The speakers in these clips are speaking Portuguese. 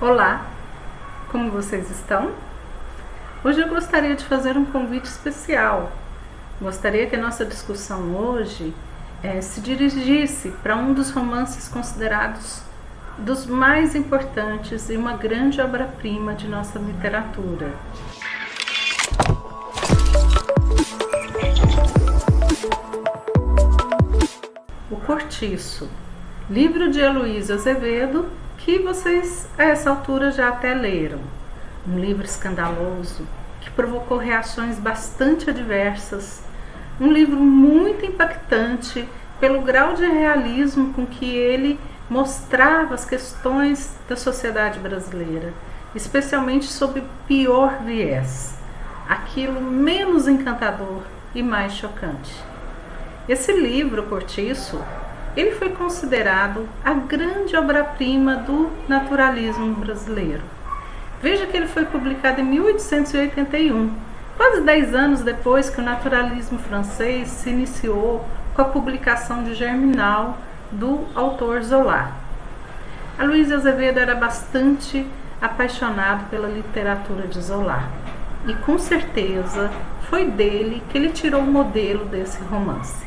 Olá, como vocês estão? Hoje eu gostaria de fazer um convite especial. Gostaria que a nossa discussão hoje se dirigisse para um dos romances considerados dos mais importantes e uma grande obra-prima de nossa literatura. O Cortiço, livro de Heloísa Azevedo, que vocês a essa altura já até leram. Um livro escandaloso, que provocou reações bastante adversas. Um livro muito impactante pelo grau de realismo com que ele mostrava as questões da sociedade brasileira, especialmente sob o pior viés, aquilo menos encantador e mais chocante. Esse livro, Cortiço, ele foi considerado a grande obra-prima do naturalismo brasileiro. Veja que ele foi publicado em 1881, quase 10 anos depois que o naturalismo francês se iniciou com a publicação de Germinal, do autor Zola. Heloísa Azevedo era bastante apaixonado pela literatura de Zola, e com certeza foi dele que ele tirou o modelo desse romance.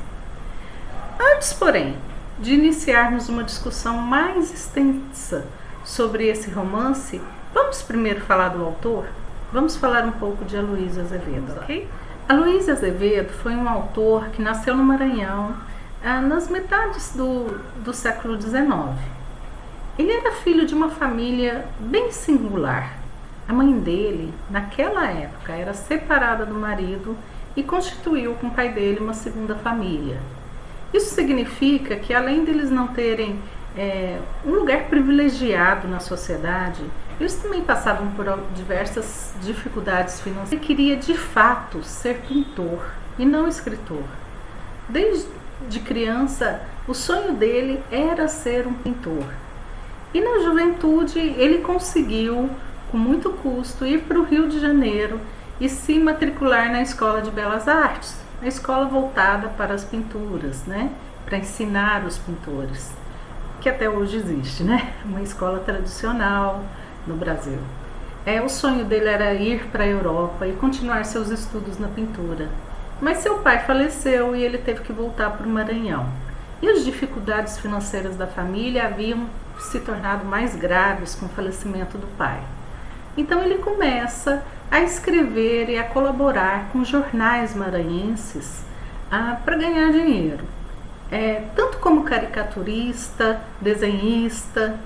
Antes, porém, de iniciarmos uma discussão mais extensa sobre esse romance, vamos primeiro falar do autor? Vamos falar um pouco de Heloísa Azevedo, ok? Heloísa Azevedo foi um autor que nasceu no Maranhão nas metades do século XIX. Ele era filho de uma família bem singular. A mãe dele, naquela época, era separada do marido e constituiu com o pai dele uma segunda família. Isso significa que, além deles não terem um lugar privilegiado na sociedade, eles também passavam por diversas dificuldades financeiras. Ele queria, de fato, ser pintor e não escritor. Desde criança, o sonho dele era ser um pintor. E na juventude, ele conseguiu, com muito custo, ir para o Rio de Janeiro e se matricular na Escola de Belas Artes, a escola voltada para as pinturas, né? Para ensinar os pintores, que até hoje existe, né? Uma escola tradicional no Brasil. O sonho dele era ir para a Europa e continuar seus estudos na pintura. Mas seu pai faleceu e ele teve que voltar para o Maranhão. E as dificuldades financeiras da família haviam se tornado mais graves com o falecimento do pai. Então ele começa a escrever e a colaborar com jornais maranhenses para ganhar dinheiro. Tanto como caricaturista, desenhista,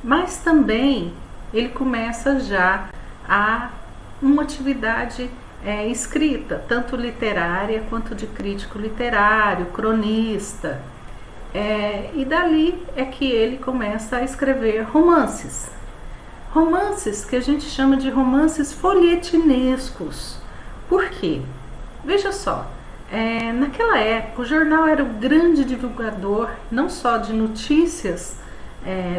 mas também ele começa já uma atividade escrita, tanto literária quanto de crítico literário, cronista. E dali é que ele começa a escrever romances. Romances que a gente chama de romances folhetinescos. Por quê? Veja só, naquela época o jornal era o grande divulgador não só de notícias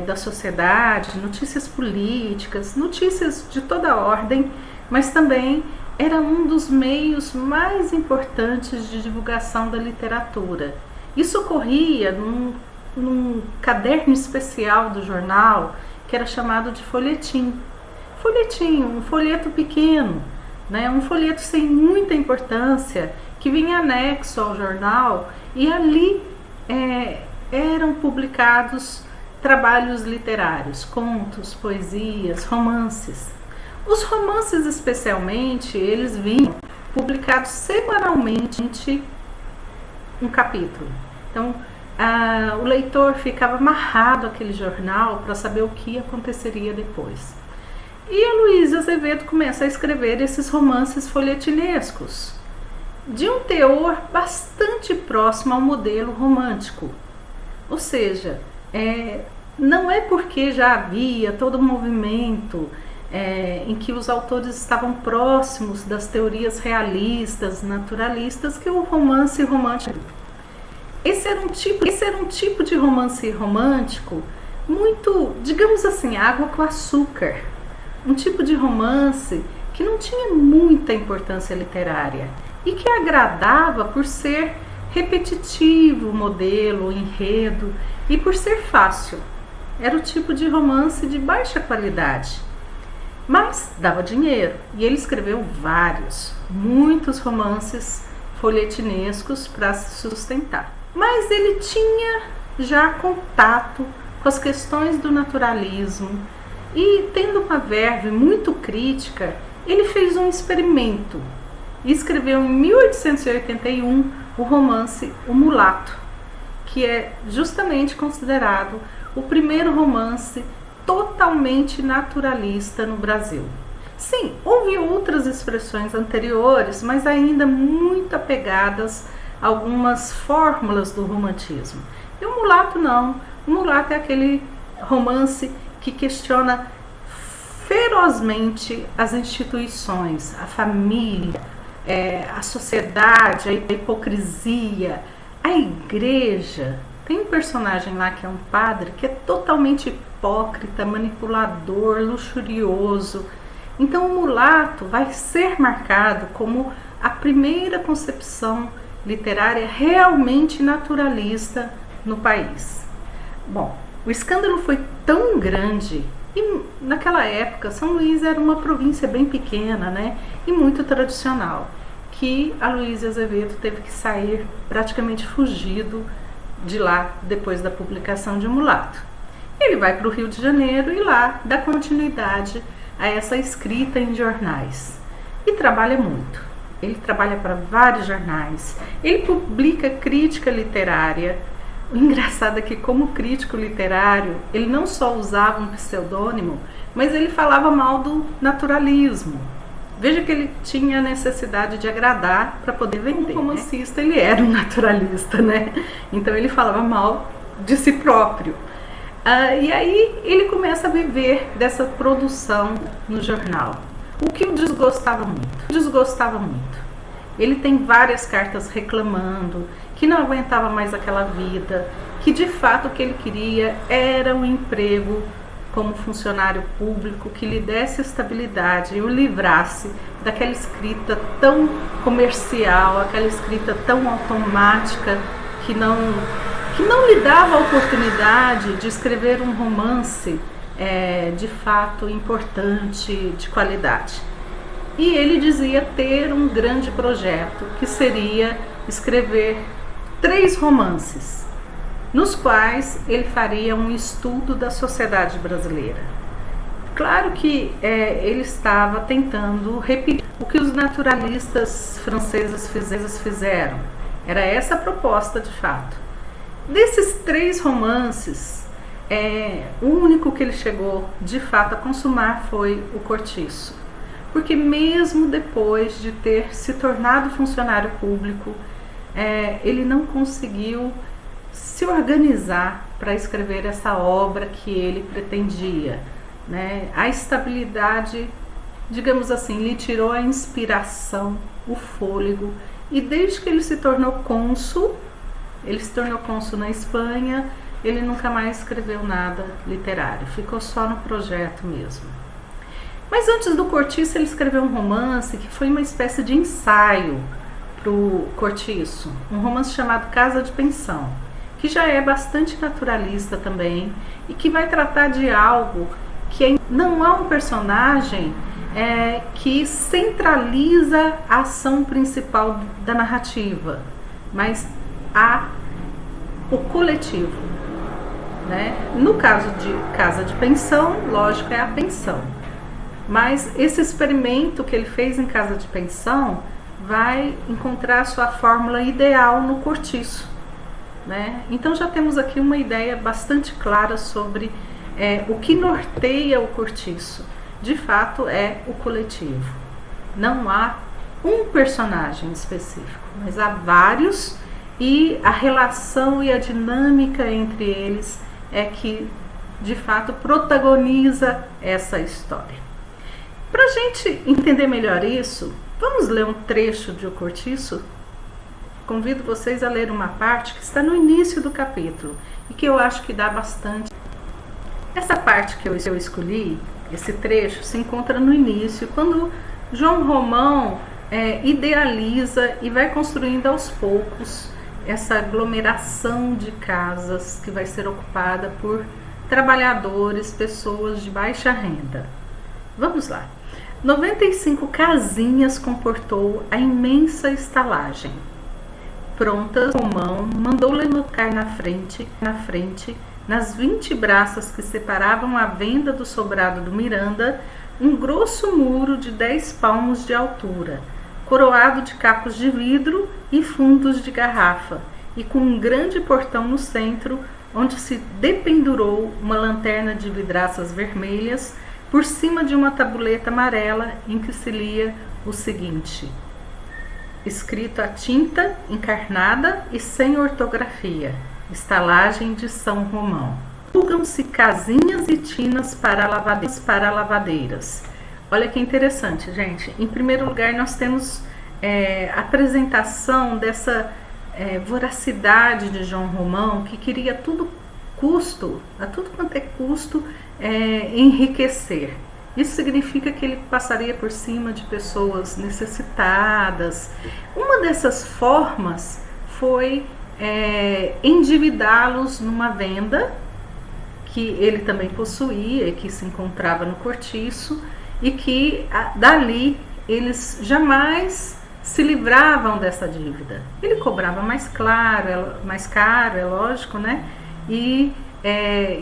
da sociedade, notícias políticas, notícias de toda ordem, mas também era um dos meios mais importantes de divulgação da literatura. Isso ocorria num caderno especial do jornal, que era chamado de folhetim. Folhetim, um folheto pequeno, né? Um folheto sem muita importância, que vinha anexo ao jornal, e ali eram publicados trabalhos literários, contos, poesias, romances. Os romances, especialmente, eles vinham publicados semanalmente um capítulo. Então, o leitor ficava amarrado àquele jornal para saber o que aconteceria depois. E Heloísa Azevedo começa a escrever esses romances folhetinescos, de um teor bastante próximo ao modelo romântico. Ou seja, não é porque já havia todo um movimento em que os autores estavam próximos das teorias realistas, naturalistas, que o romance romântico. Esse era um tipo de romance romântico muito, digamos assim, água com açúcar. Um tipo de romance que não tinha muita importância literária e que agradava por ser repetitivo o modelo, o enredo, e por ser fácil. era o tipo de romance de baixa qualidade, mas dava dinheiro, e ele escreveu muitos romances folhetinescos para se sustentar. Mas ele tinha já contato com as questões do naturalismo e, tendo uma verve muito crítica, ele fez um experimento e escreveu em 1881 o romance O Mulato, que é justamente considerado o primeiro romance totalmente naturalista no Brasil. Sim, houve outras expressões anteriores, mas ainda muito apegadas a algumas fórmulas do romantismo. E o Mulato não. O Mulato é aquele romance que questiona ferozmente as instituições, a família, a sociedade, a hipocrisia, a igreja. Tem um personagem lá que é um padre que é totalmente hipócrita, manipulador, luxurioso. Então o Mulato vai ser marcado como a primeira concepção literária realmente naturalista no país. Bom, o escândalo foi tão grande, e naquela época São Luís era uma província bem pequena, né, e muito tradicional, que Aloysio Azevedo teve que sair praticamente fugido de lá depois da publicação de O Mulato. Ele vai para o Rio de Janeiro e lá dá continuidade a essa escrita em jornais e trabalha muito. Ele trabalha para vários jornais, ele publica crítica literária. O engraçado é que, como crítico literário, ele não só usava um pseudônimo, mas ele falava mal do naturalismo. Veja que ele tinha a necessidade de agradar para poder vender. Como romancista, ele era um naturalista, né? Então ele falava mal de si próprio. E aí ele começa a viver dessa produção no jornal, o que o desgostava muito. Ele tem várias cartas reclamando que não aguentava mais aquela vida, que de fato o que ele queria era um emprego como funcionário público que lhe desse estabilidade e o livrasse daquela escrita tão comercial, aquela escrita tão automática que não lhe dava a oportunidade de escrever um romance de fato importante, de qualidade. E ele dizia ter um grande projeto, que seria escrever 3 romances, nos quais ele faria um estudo da sociedade brasileira. Claro que ele estava tentando repetir o que os naturalistas franceses fizeram. Era essa a proposta de fato. Desses 3 romances, o único que ele chegou de fato a consumar foi O Cortiço. Porque mesmo depois de ter se tornado funcionário público, ele não conseguiu se organizar para escrever essa obra que ele pretendia, né? A estabilidade, digamos assim, lhe tirou a inspiração, o fôlego, e desde que ele se tornou cônsul na Espanha, ele nunca mais escreveu nada literário, ficou só no projeto mesmo. Mas antes do Cortiço, ele escreveu um romance que foi uma espécie de ensaio para o Cortiço, um romance chamado Casa de Pensão, que já é bastante naturalista também e que vai tratar de algo que não há um personagem que centraliza a ação principal da narrativa, mas há o coletivo, né? No caso de Casa de Pensão, lógico, é a pensão. Mas esse experimento que ele fez em Casa de Pensão vai encontrar sua fórmula ideal no Cortiço, né? Então já temos aqui uma ideia bastante clara sobre o que norteia o Cortiço. De fato é o coletivo. Não há um personagem específico, mas há vários, e a relação e a dinâmica entre eles é que de fato protagoniza essa história. Para a gente entender melhor isso, vamos ler um trecho de O Cortiço? Convido vocês a ler uma parte que está no início do capítulo e que eu acho que dá bastante. Essa parte que eu escolhi, esse trecho, se encontra no início, quando João Romão idealiza e vai construindo aos poucos essa aglomeração de casas que vai ser ocupada por trabalhadores, pessoas de baixa renda. Vamos lá. 95 casinhas comportou a imensa estalagem. Prontas, Romão mandou levantar na frente, nas 20 braças que separavam a venda do sobrado do Miranda, um grosso muro de 10 palmos de altura, coroado de cacos de vidro e fundos de garrafa, e com um grande portão no centro, onde se dependurou uma lanterna de vidraças vermelhas por cima de uma tabuleta amarela em que se lia o seguinte, escrito a tinta, encarnada e sem ortografia: estalagem de São Romão. Alugam-se casinhas e tinas para lavadeiras. Olha que interessante, gente. Em primeiro lugar, nós temos a apresentação dessa voracidade de João Romão, que queria a tudo quanto é custo, enriquecer. Isso significa que ele passaria por cima de pessoas necessitadas. Uma dessas formas foi endividá-los numa venda que ele também possuía e que se encontrava no cortiço, e que dali eles jamais se livravam dessa dívida. Ele cobrava mais caro, é lógico, né? E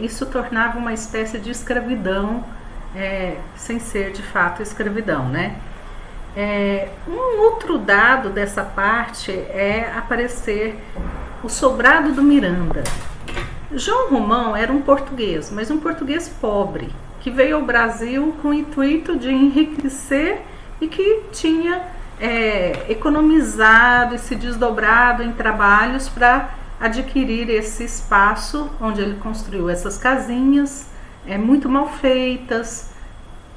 isso tornava uma espécie de escravidão, sem ser de fato escravidão, né? Um outro dado dessa parte é aparecer o sobrado do Miranda. João Romão era um português, mas um português pobre, que veio ao Brasil com o intuito de enriquecer e que tinha economizado e se desdobrado em trabalhos para adquirir esse espaço onde ele construiu essas casinhas, muito mal feitas,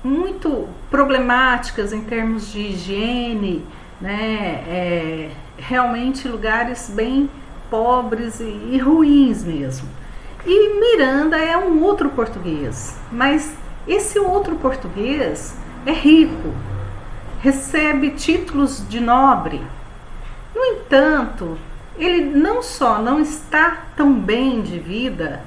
muito problemáticas em termos de higiene, né? Realmente lugares bem pobres e ruins mesmo. E Miranda é um outro português, mas esse outro português é rico, recebe títulos de nobre. No entanto, ele não só não está tão bem de vida,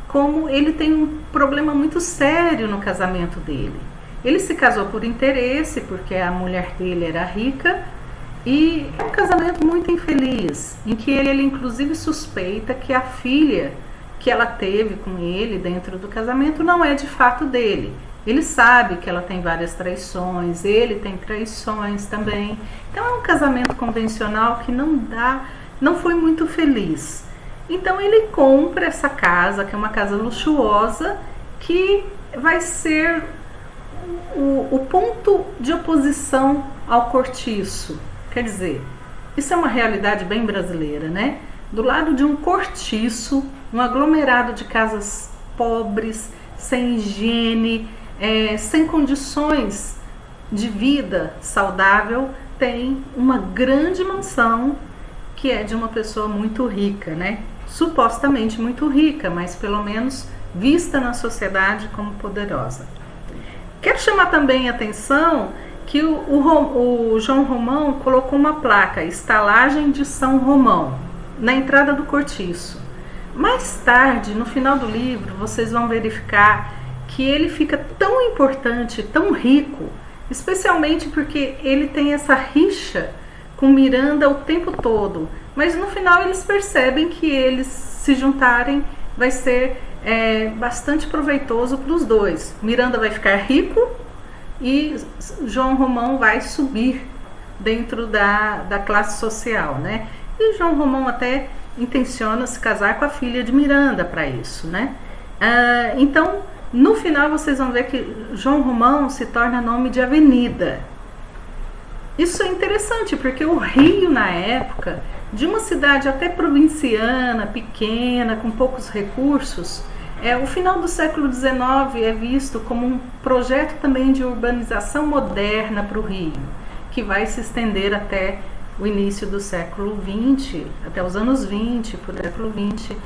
como ele tem um problema muito sério no casamento dele. Ele se casou por interesse, porque a mulher dele era rica, e é um casamento muito infeliz, em que ele inclusive suspeita que a filha que ela teve com ele dentro do casamento não é de fato dele. Ele sabe que ela tem várias traições, ele tem traições também. Então é um casamento convencional que não foi muito feliz. Então ele compra essa casa, que é uma casa luxuosa, que vai ser o ponto de oposição ao cortiço. Quer dizer, isso é uma realidade bem brasileira, né? Do lado de um cortiço, um aglomerado de casas pobres, sem higiene, sem condições de vida saudável, tem uma grande mansão que é de uma pessoa muito rica, né? Supostamente muito rica, mas pelo menos vista na sociedade como poderosa. Quero chamar também a atenção que o João Romão colocou uma placa, estalagem de São Romão, na entrada do cortiço. Mais tarde, no final do livro, vocês vão verificar que ele fica tão importante, tão rico, especialmente porque ele tem essa rixa com Miranda o tempo todo. Mas no final eles percebem que eles se juntarem vai ser bastante proveitoso para os dois. Miranda vai ficar rico e João Romão vai subir dentro da classe social, né? E João Romão até intenciona se casar com a filha de Miranda para isso, né? Então, no final vocês vão ver que João Romão se torna nome de avenida. Isso é interessante, porque o Rio, na época, de uma cidade até provinciana, pequena, com poucos recursos, o final do século XIX é visto como um projeto também de urbanização moderna para o Rio, que vai se estender até o início do século XX, até os anos 20, por século XX,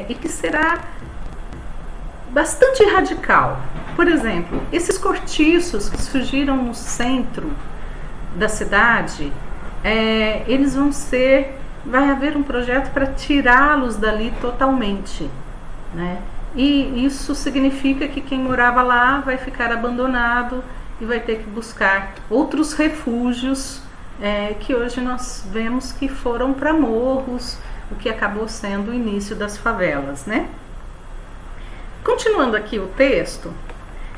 e que será bastante radical. Por exemplo, esses cortiços que surgiram no centro da cidade, vai haver um projeto para tirá-los dali totalmente, né? e isso significa que quem morava lá vai ficar abandonado e vai ter que buscar outros refúgios, que hoje nós vemos que foram para morros, o que acabou sendo o início das favelas, né? Continuando aqui o texto,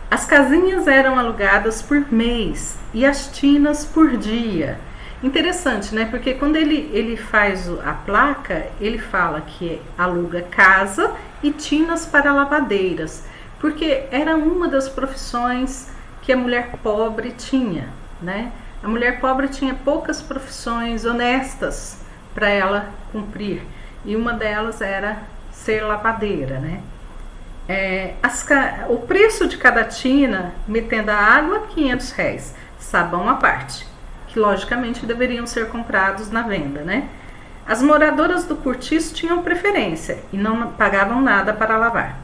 as casinhas eram alugadas por mês e as tinas por dia. Interessante, né? Porque quando ele faz a placa, ele fala que aluga casa e tinas para lavadeiras, porque era uma das profissões que a mulher pobre tinha, né? A mulher pobre tinha poucas profissões honestas para ela cumprir, e uma delas era ser lavadeira, né? O preço de cada tina, metendo a água, R$500, sabão à parte, que logicamente deveriam ser comprados na venda, né? As moradoras do cortiço tinham preferência e não pagavam nada para lavar.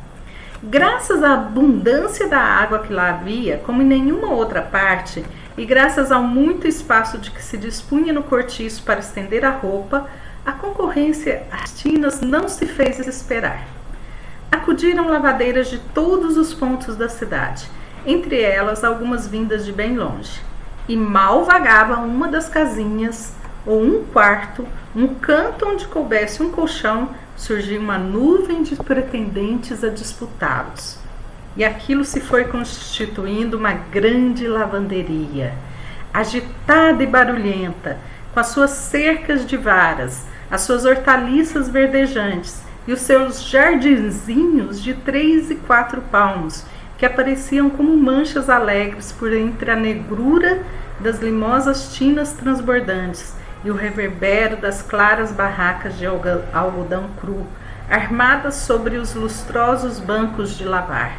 Graças à abundância da água que lá havia, como em nenhuma outra parte, e graças ao muito espaço de que se dispunha no cortiço para estender a roupa, a concorrência às tinas não se fez esperar. Acudiram lavadeiras de todos os pontos da cidade, entre elas algumas vindas de bem longe. E mal vagava uma das casinhas, ou um quarto, um canto onde coubesse um colchão, surgia uma nuvem de pretendentes a disputá-los. E aquilo se foi constituindo uma grande lavanderia, agitada e barulhenta, com as suas cercas de varas, as suas hortaliças verdejantes e os seus jardinzinhos de 3 e 4 palmos, que apareciam como manchas alegres por entre a negrura das limosas tinas transbordantes e o reverbero das claras barracas de algodão cru, armadas sobre os lustrosos bancos de lavar.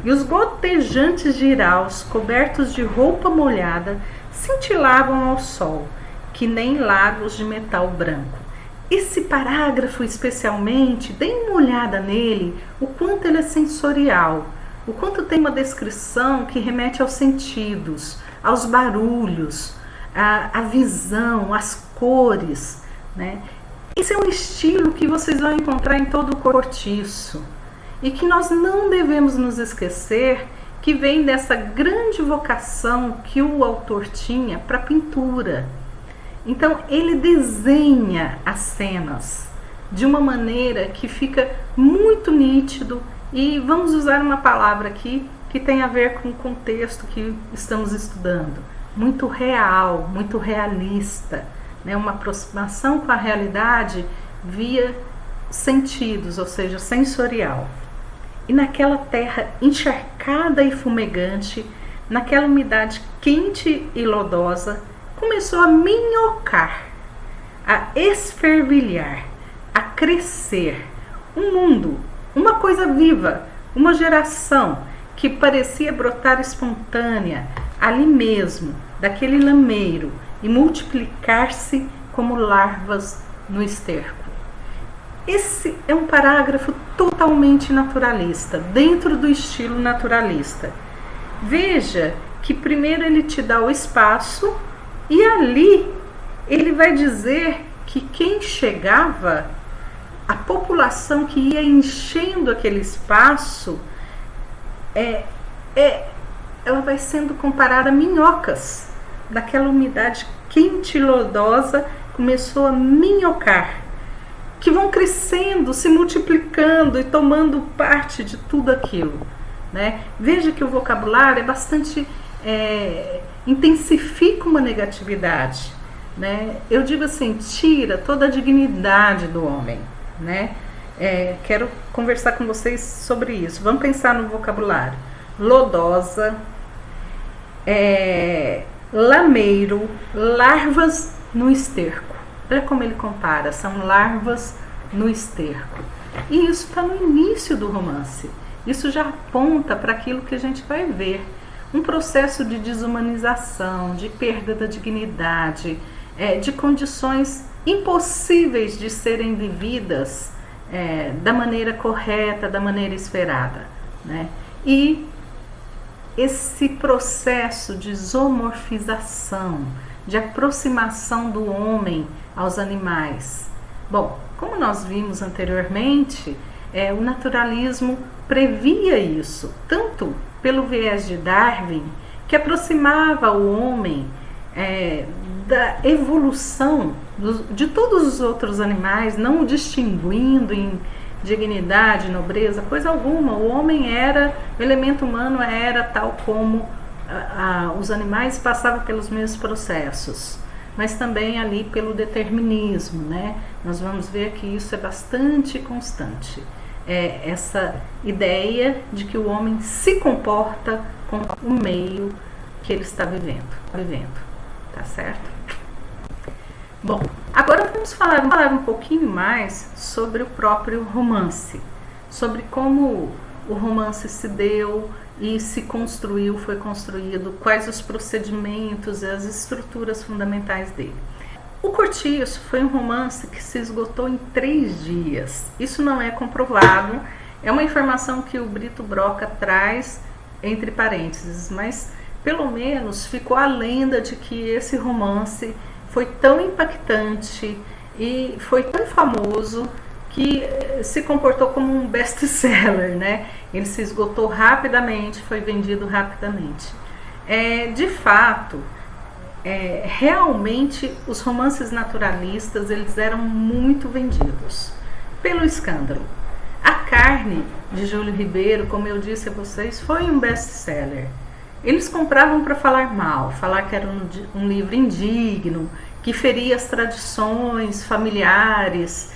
E os gotejantes jiraus, cobertos de roupa molhada, cintilavam ao sol, que nem lagos de metal branco. Esse parágrafo especialmente, deem uma olhada nele, o quanto ele é sensorial, o quanto tem uma descrição que remete aos sentidos, aos barulhos, à visão, às cores, né? Esse é um estilo que vocês vão encontrar em todo o cortiço e que nós não devemos nos esquecer que vem dessa grande vocação que o autor tinha para a pintura. Então ele desenha as cenas de uma maneira que fica muito nítido, e vamos usar uma palavra aqui que tem a ver com o contexto que estamos estudando, muito real, muito realista, né? Uma aproximação com a realidade via sentidos, ou seja, sensorial. E naquela terra encharcada e fumegante, naquela umidade quente e lodosa, começou a minhocar, a esfervilhar, a crescer um mundo, uma coisa viva, uma geração que parecia brotar espontânea ali mesmo, daquele lameiro, e multiplicar-se como larvas no esterco. Esse é um parágrafo totalmente naturalista, dentro do estilo naturalista. Veja que primeiro ele te dá o espaço, e ali ele vai dizer que quem chegava, a população que ia enchendo aquele espaço, ela vai sendo comparada a minhocas. Daquela umidade quente e lodosa, começou a minhocar, que vão crescendo, se multiplicando e tomando parte de tudo aquilo, né? Veja que o vocabulário é bastante... intensifica uma negatividade, né? Eu digo assim, tira toda a dignidade do homem, né? Quero conversar com vocês sobre isso. Vamos pensar no vocabulário. Lodosa, lameiro, larvas no esterco. Olha como ele compara, são larvas no esterco. E isso está no início do romance. Isso já aponta para aquilo que a gente vai ver. Um processo de desumanização, de perda da dignidade, de condições impossíveis de serem vividas da maneira correta, da maneira esperada, né? E esse processo de zoomorfização, de aproximação do homem aos animais. Bom, como nós vimos anteriormente, O naturalismo previa isso, tanto pelo viés de Darwin, que aproximava o homem da evolução de todos os outros animais, não distinguindo em dignidade, nobreza, coisa alguma. O homem o elemento humano era tal como os animais, passavam pelos mesmos processos, mas também ali pelo determinismo, né? Nós vamos ver que isso é bastante constante. Essa ideia de que o homem se comporta com o meio que ele está vivendo, tá certo? Bom, agora vamos falar um pouquinho mais sobre o próprio romance, sobre como o romance se deu e se construiu, foi construído, quais os procedimentos e as estruturas fundamentais dele. O Cortiço foi um romance que se esgotou em 3 dias. Isso não é comprovado, é uma informação que o Brito Broca traz entre parênteses, mas pelo menos ficou a lenda de que esse romance foi tão impactante e foi tão famoso que se comportou como um best-seller, né? Ele se esgotou rapidamente, foi vendido rapidamente. De fato, realmente os romances naturalistas eles eram muito vendidos pelo escândalo. A Carne, de Júlio Ribeiro, como eu disse a vocês, foi um best-seller. Eles compravam para falar mal, falar que era um livro indigno, que feria as tradições familiares,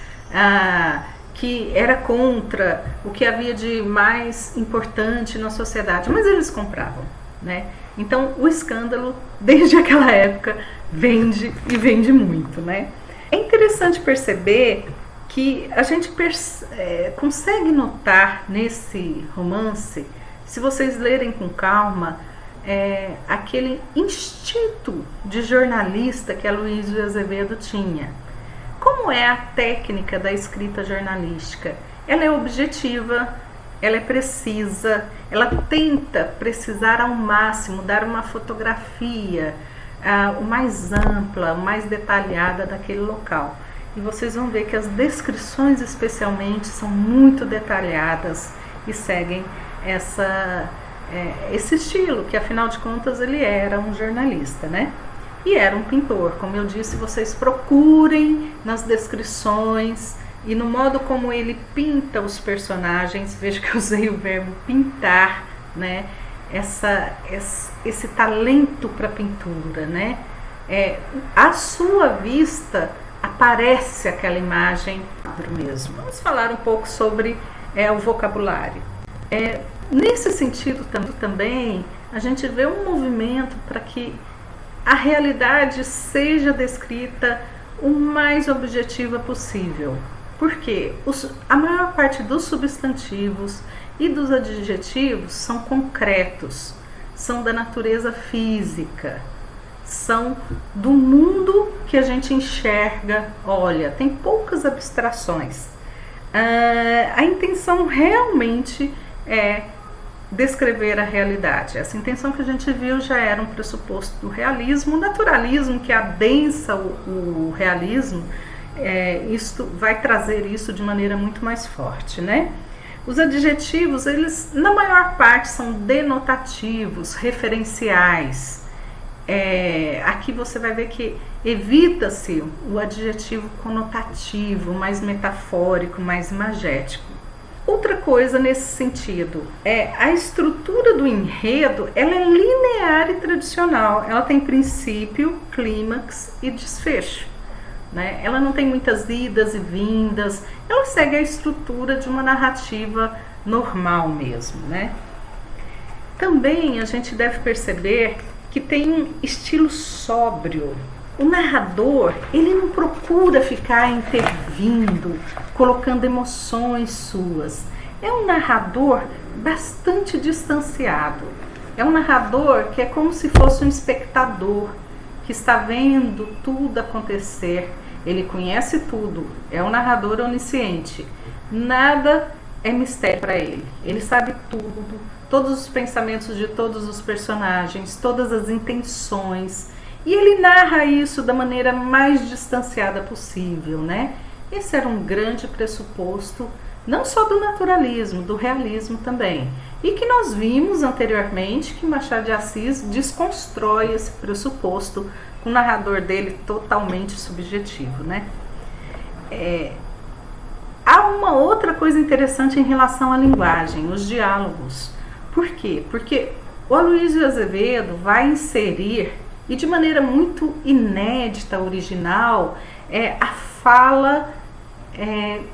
que era contra o que havia de mais importante na sociedade, mas eles compravam, né? Então o escândalo, desde aquela época, vende e vende muito, né? É interessante perceber que a gente consegue notar nesse romance, se vocês lerem com calma, aquele instinto de jornalista que a Luiz de Azevedo tinha. Como é a técnica da escrita jornalística? Ela é objetiva, ela é precisa, ela tenta precisar ao máximo, dar uma fotografia o mais ampla, o mais detalhada daquele local. E vocês vão ver que as descrições especialmente são muito detalhadas e seguem esse estilo, que afinal de contas ele era um jornalista, né? E era um pintor. Como eu disse, vocês procurem nas descrições e no modo como ele pinta os personagens. Veja que eu usei o verbo pintar, né? Esse talento para pintura, né? À sua vista aparece aquela imagem mesmo. Vamos falar um pouco sobre o vocabulário. Nesse sentido também a gente vê um movimento para que a realidade seja descrita o mais objetiva possível. Porque a maior parte dos substantivos e dos adjetivos são concretos, são da natureza física, são do mundo que a gente enxerga, olha, tem poucas abstrações. A intenção realmente é descrever a realidade. Essa intenção que a gente viu já era um pressuposto do realismo. O naturalismo, que adensa o realismo, isto vai trazer isso de maneira muito mais forte, né? Os adjetivos, eles na maior parte são denotativos, referenciais. Aqui você vai ver que evita-se o adjetivo conotativo, mais metafórico, mais imagético. Outra coisa nesse sentido, a estrutura do enredo, ela é linear e tradicional. Ela tem princípio, clímax e desfecho, né? Ela não tem muitas idas e vindas, ela segue a estrutura de uma narrativa normal mesmo, né? Também a gente deve perceber que tem um estilo sóbrio. O narrador, ele não procura ficar intervindo, colocando emoções suas. É um narrador bastante distanciado. É um narrador que é como se fosse um espectador, que está vendo tudo acontecer. Ele conhece tudo, é um narrador onisciente. Nada é mistério para ele. Ele sabe tudo, todos os pensamentos de todos os personagens, todas as intenções. E ele narra isso da maneira mais distanciada possível, né? Esse era um grande pressuposto não só do naturalismo, do realismo também. E que nós vimos anteriormente que Machado de Assis desconstrói esse pressuposto com o narrador dele totalmente subjetivo, né? Há uma outra coisa interessante em relação à linguagem, os diálogos. Por quê? Porque o Aloysio Azevedo vai inserir, e de maneira muito inédita, original, a fala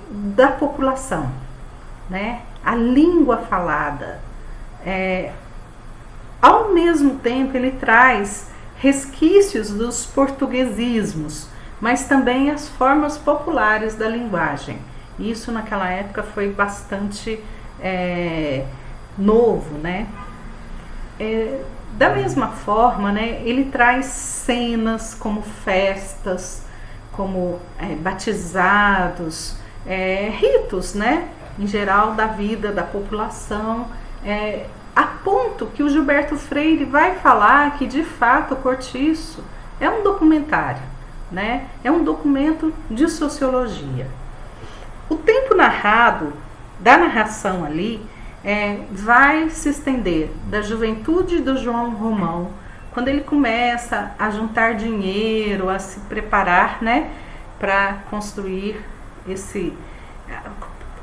da população, né? A língua falada. Ao mesmo tempo, ele traz resquícios dos portuguesismos, mas também as formas populares da linguagem. Isso naquela época foi bastante novo, né? Da mesma forma, né, ele traz cenas como festas, como batizados, ritos, né, em geral da vida da população, a ponto que o Gilberto Freire vai falar que de fato o Cortiço é um documentário, né, é um documento de sociologia. O tempo narrado, da narração ali, vai se estender da juventude do João Romão, quando ele começa a juntar dinheiro, a se preparar, né, para construir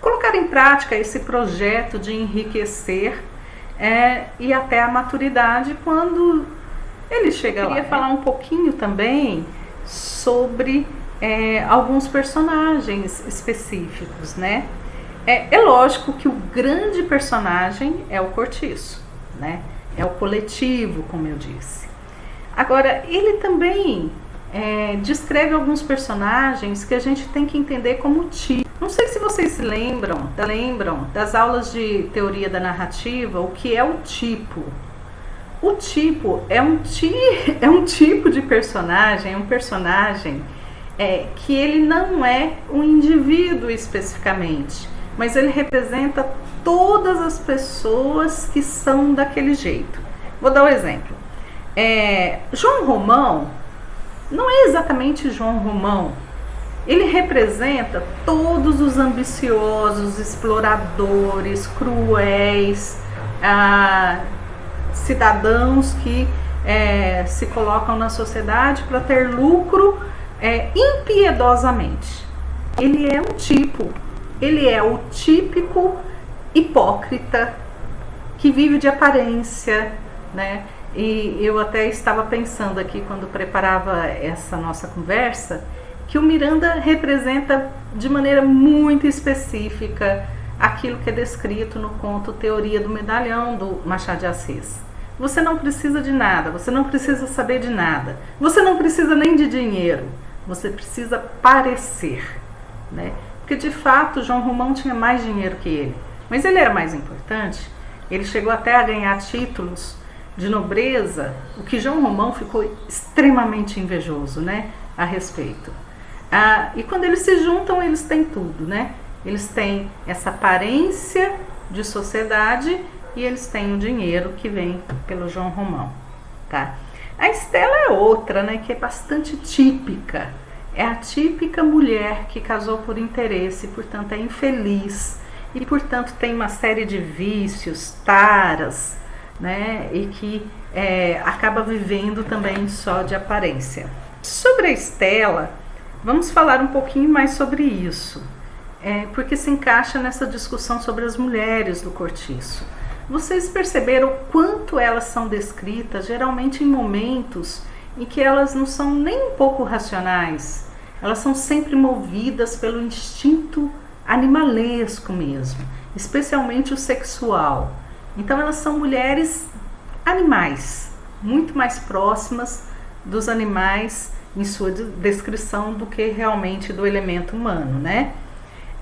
colocar em prática esse projeto de enriquecer, e até a maturidade, quando ele chega lá. Eu queria falar um pouquinho também sobre alguns personagens específicos, né? É lógico que o grande personagem é o Cortiço, né? É o coletivo, como eu disse. Agora, ele também descreve alguns personagens que a gente tem que entender como tipo. Não sei se vocês se lembram das aulas de teoria da narrativa, o que é o tipo. O tipo é um tipo de personagem, um personagem que ele não é um indivíduo especificamente, mas ele representa todas as pessoas que são daquele jeito. Vou dar um exemplo. João Romão não é exatamente João Romão. Ele representa todos os ambiciosos, exploradores, cruéis, cidadãos que se colocam na sociedade para ter lucro impiedosamente. Ele é um tipo. Ele é o típico hipócrita que vive de aparência, né? E eu até estava pensando aqui, quando preparava essa nossa conversa, que o Miranda representa de maneira muito específica aquilo que é descrito no conto Teoria do Medalhão, do Machado de Assis. Você não precisa de nada, você não precisa saber de nada, você não precisa nem de dinheiro, você precisa parecer, né? Porque de fato João Romão tinha mais dinheiro que ele, mas ele era mais importante. Ele chegou até a ganhar títulos de nobreza, o que João Romão ficou extremamente invejoso, né, a respeito. E quando eles se juntam, eles têm tudo, né? Eles têm essa aparência de sociedade e eles têm o dinheiro que vem pelo João Romão, tá? A Estela é outra, né, que é bastante típica. É a típica mulher que casou por interesse, portanto é infeliz e, portanto, tem uma série de vícios, taras, né, e que acaba vivendo também só de aparência. Sobre a Estela, vamos falar um pouquinho mais sobre isso, porque se encaixa nessa discussão sobre as mulheres do Cortiço. Vocês perceberam o quanto elas são descritas, geralmente em momentos em que elas não são nem um pouco racionais, elas são sempre movidas pelo instinto animalesco mesmo, especialmente o sexual. Então elas são mulheres animais, muito mais próximas dos animais em sua descrição do que realmente do elemento humano, né?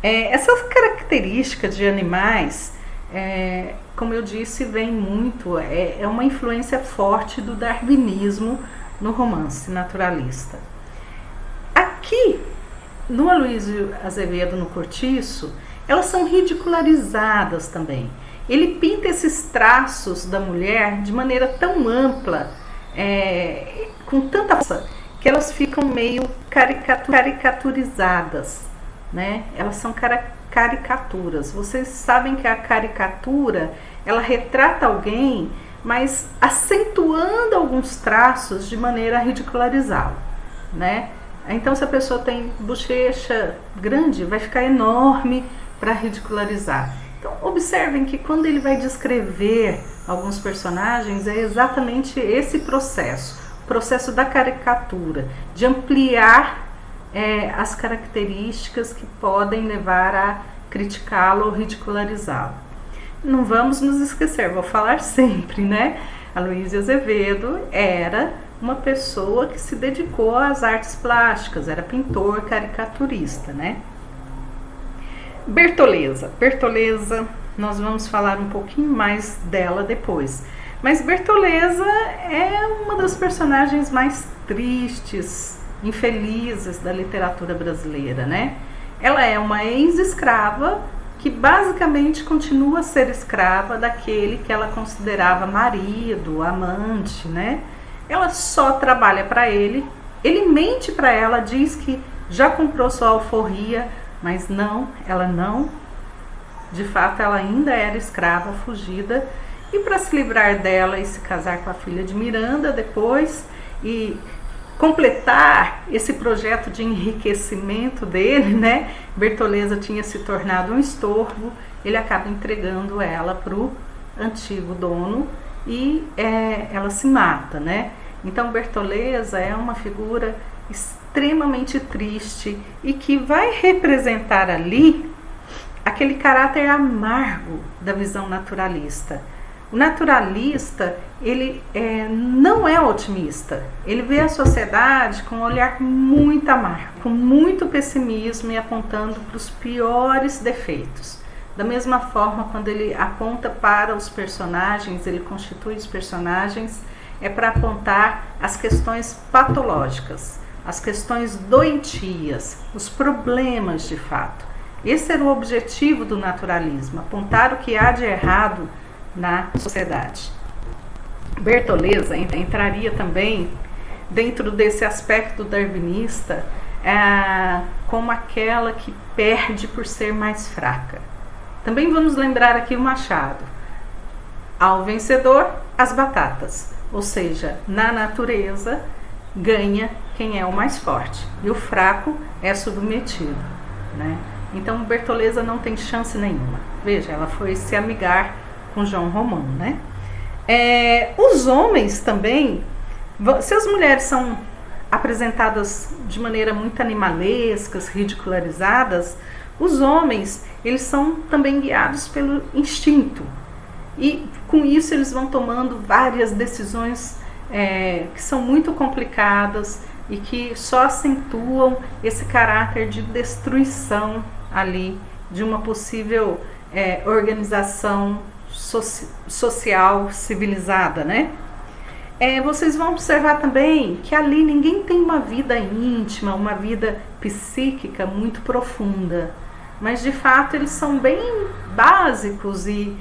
Essas características de animais, como eu disse, vem muito, é uma influência forte do darwinismo no romance naturalista. Aqui, no Aloysio Azevedo, no Cortiço, elas são ridicularizadas também. Ele pinta esses traços da mulher de maneira tão ampla, com tanta força, que elas ficam meio caricaturizadas, né? Elas são caricaturas. Vocês sabem que a caricatura, ela retrata alguém, mas acentuando alguns traços de maneira a ridicularizá-lo, né? Então, se a pessoa tem bochecha grande, vai ficar enorme para ridicularizar. Então, observem que quando ele vai descrever alguns personagens, é exatamente esse processo, o processo da caricatura, de ampliar as características que podem levar a criticá-lo ou ridicularizá-lo. Não vamos nos esquecer, vou falar sempre, né? Aloysio Azevedo era uma pessoa que se dedicou às artes plásticas, era pintor, caricaturista, né? Bertoleza, nós vamos falar um pouquinho mais dela depois. Mas Bertoleza é uma das personagens mais tristes, infelizes da literatura brasileira, né? Ela é uma ex-escrava que basicamente continua a ser escrava daquele que ela considerava marido, amante, né? Ela só trabalha para ele, ele mente para ela, diz que já comprou sua alforria, mas não, ela não. De fato, ela ainda era escrava, fugida, e para se livrar dela e se casar com a filha de Miranda depois e completar esse projeto de enriquecimento dele, né? Bertoleza tinha se tornado um estorvo, ele acaba entregando ela para o antigo dono e ela se mata, né? Então Bertoleza é uma figura extremamente triste e que vai representar ali aquele caráter amargo da visão naturalista. O naturalista, ele não é otimista, ele vê a sociedade com um olhar muito amargo, com muito pessimismo e apontando para os piores defeitos. Da mesma forma, quando ele aponta para os personagens, ele constitui os personagens, é para apontar as questões patológicas, as questões doentias, os problemas de fato. Esse era o objetivo do naturalismo, apontar o que há de errado na sociedade. Bertoleza entraria também dentro desse aspecto darwinista como aquela que perde por ser mais fraca. Também vamos lembrar aqui o Machado. Ao vencedor, as batatas. Ou seja, na natureza, ganha quem é o mais forte. E o fraco é submetido, né? Então, Bertoleza não tem chance nenhuma. Veja, ela foi se amigar com João Romão, né? Os homens também, se as mulheres são apresentadas de maneira muito animalescas, ridicularizadas, os homens, eles são também guiados pelo instinto. E com isso eles vão tomando várias decisões que são muito complicadas e que só acentuam esse caráter de destruição ali de uma possível organização social civilizada, né? Vocês vão observar também que ali ninguém tem uma vida íntima, uma vida psíquica muito profunda, mas de fato eles são bem básicos e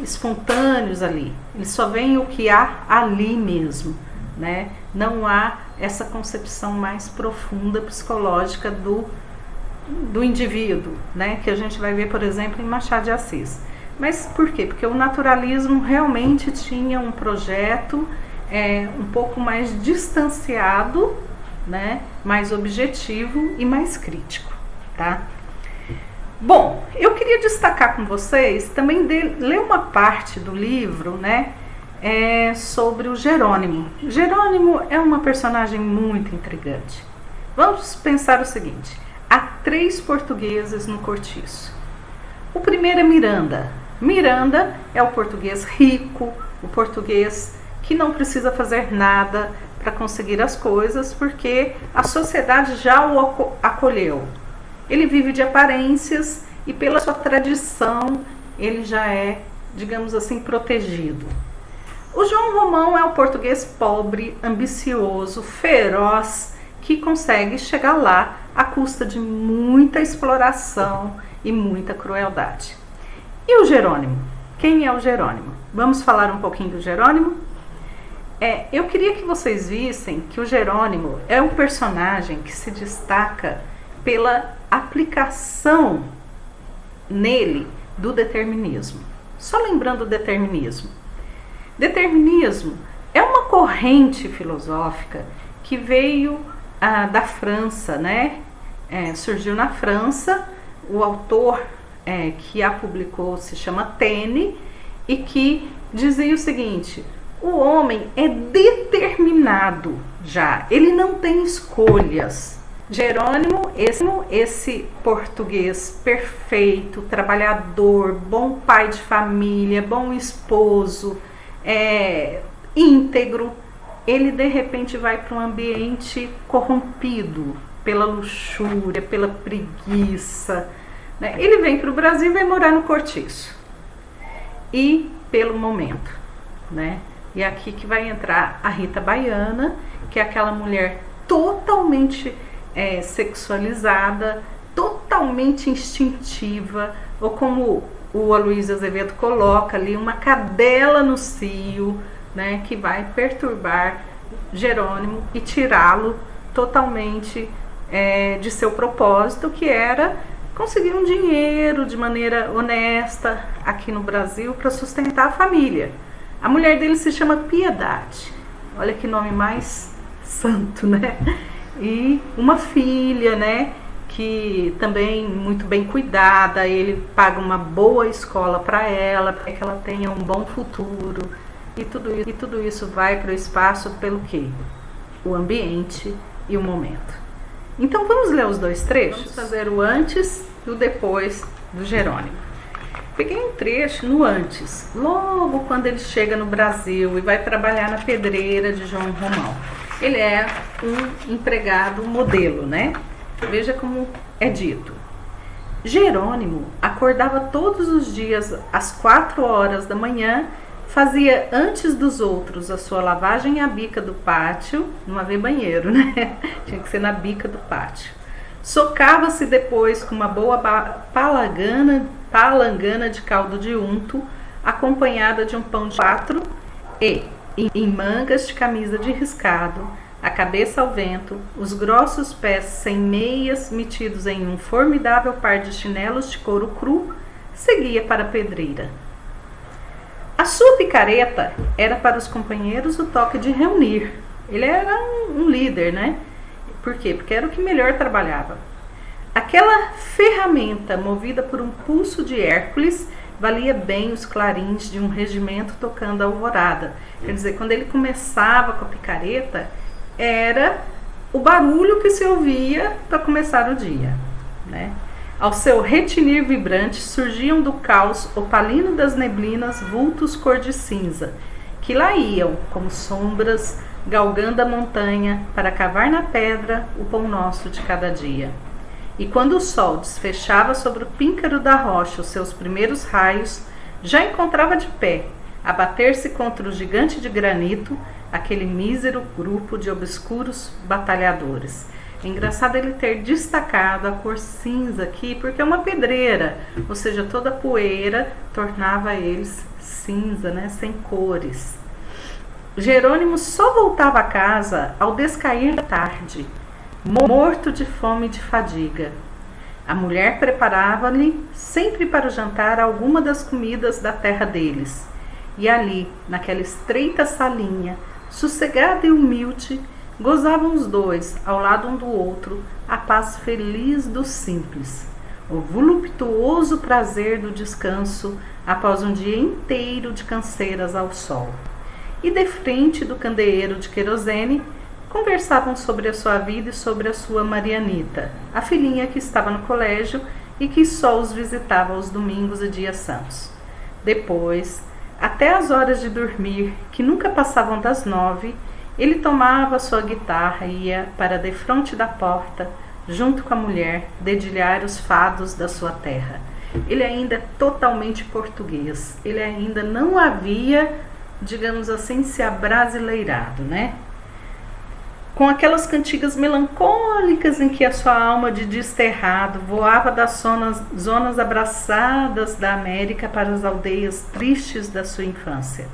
espontâneos ali. Eles só veem o que há ali mesmo, né? Não há essa concepção mais profunda psicológica do indivíduo, né? Que a gente vai ver, por exemplo, em Machado de Assis. Mas por quê? Porque o naturalismo realmente tinha um projeto um pouco mais distanciado, né? Mais objetivo e mais crítico, tá? Bom, eu queria destacar com vocês também ler uma parte do livro, né? Sobre o Jerônimo. Jerônimo é uma personagem muito intrigante. Vamos pensar o seguinte: há 3 portugueses no cortiço. O primeiro é Miranda. Miranda é o português rico, o português que não precisa fazer nada para conseguir as coisas, porque a sociedade já o acolheu. Ele vive de aparências e pela sua tradição ele já é, digamos assim, protegido. O João Romão é o português pobre, ambicioso, feroz, que consegue chegar lá à custa de muita exploração e muita crueldade. E o Jerônimo? Quem é o Jerônimo? Vamos falar um pouquinho do Jerônimo? Eu queria que vocês vissem que o Jerônimo é um personagem que se destaca pela aplicação nele do determinismo. Só lembrando o determinismo. Determinismo é uma corrente filosófica que veio da França, né? Surgiu na França. O autor que a publicou se chama Taine, e que dizia o seguinte: o homem é determinado já, ele não tem escolhas. Jerônimo, esse português perfeito, trabalhador, bom pai de família, bom esposo, íntegro, ele de repente vai para um ambiente corrompido pela luxúria, pela preguiça, né? Ele vem para o Brasil e vai morar no Cortiço. E pelo momento, né? E é aqui que vai entrar a Rita Baiana, que é aquela mulher totalmente sexualizada, totalmente instintiva, ou como o Aloysio Azevedo coloca ali, uma cadela no cio, né, que vai perturbar Jerônimo e tirá-lo totalmente de seu propósito, que era conseguir um dinheiro de maneira honesta aqui no Brasil para sustentar a família. A mulher dele se chama Piedade, olha que nome mais santo, né? E uma filha, né, que também muito bem cuidada, ele paga uma boa escola para ela que ela tenha um bom futuro, e tudo isso vai para o espaço pelo quê? O ambiente e o momento. Então vamos ler os dois trechos? Vamos fazer o antes e o depois do Jerônimo. Peguei um trecho no antes, logo quando ele chega no Brasil e vai trabalhar na pedreira de João Romão. Ele é um empregado modelo, né? Veja como é dito. Jerônimo acordava todos os dias às 4 horas da manhã, fazia antes dos outros a sua lavagem à bica do pátio, não havia banheiro, né? Tinha que ser na bica do pátio. Socava-se depois com uma boa palangana de caldo de unto, acompanhada de um pão de 4 e, em mangas de camisa de riscado, a cabeça ao vento, os grossos pés sem meias metidos em um formidável par de chinelos de couro cru, seguia para a pedreira. A sua picareta era para os companheiros o toque de reunir. Ele era um líder, né? Por quê? Porque era o que melhor trabalhava. Aquela ferramenta movida por um pulso de Hércules valia bem os clarins de um regimento tocando a alvorada. Quer dizer, quando ele começava com a picareta, era o barulho que se ouvia para começar o dia, né? Ao seu retinir vibrante surgiam do caos opalino das neblinas vultos cor de cinza, que lá iam, como sombras, galgando a montanha para cavar na pedra o pão nosso de cada dia. E quando o sol desfechava sobre o píncaro da rocha os seus primeiros raios, já encontrava de pé, a bater-se contra o gigante de granito, aquele mísero grupo de obscuros batalhadores. É engraçado ele ter destacado a cor cinza aqui, porque é uma pedreira, ou seja, toda a poeira tornava eles cinza, né, sem cores. Jerônimo só voltava a casa ao descair da tarde, morto de fome e de fadiga. A mulher preparava-lhe sempre para o jantar alguma das comidas da terra deles. E ali, naquela estreita salinha, sossegada e humilde, gozavam os dois, ao lado um do outro, a paz feliz do simples, o voluptuoso prazer do descanso após um dia inteiro de canseiras ao sol. E de frente do candeeiro de querosene, conversavam sobre a sua vida e sobre a sua Marianita, a filhinha que estava no colégio e que só os visitava aos domingos e dias santos. Depois, até as horas de dormir, que nunca passavam das 9, ele tomava sua guitarra e ia para defronte da porta, junto com a mulher, dedilhar os fados da sua terra. Ele ainda é totalmente português, ele ainda não havia, digamos assim, se abrasileirado, né? Com aquelas cantigas melancólicas em que a sua alma de desterrado voava das zonas abraçadas da América para as aldeias tristes da sua infância.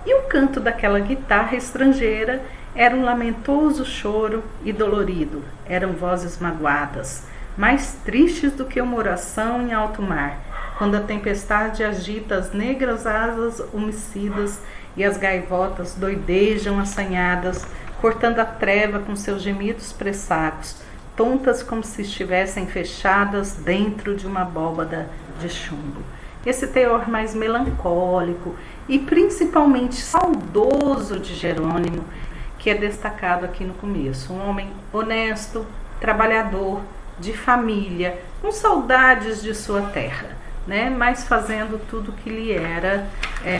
E o canto daquela guitarra estrangeira era um lamentoso choro e dolorido, eram vozes magoadas, mais tristes do que uma oração em alto mar, quando a tempestade agita as negras asas homicidas e as gaivotas doidejam assanhadas, cortando a treva com seus gemidos pressagos, tontas como se estivessem fechadas dentro de uma abóbada de chumbo. Esse teor mais melancólico e principalmente saudoso de Jerônimo, que é destacado aqui no começo. Um homem honesto, trabalhador, de família, com saudades de sua terra, né? Mas fazendo tudo que lhe era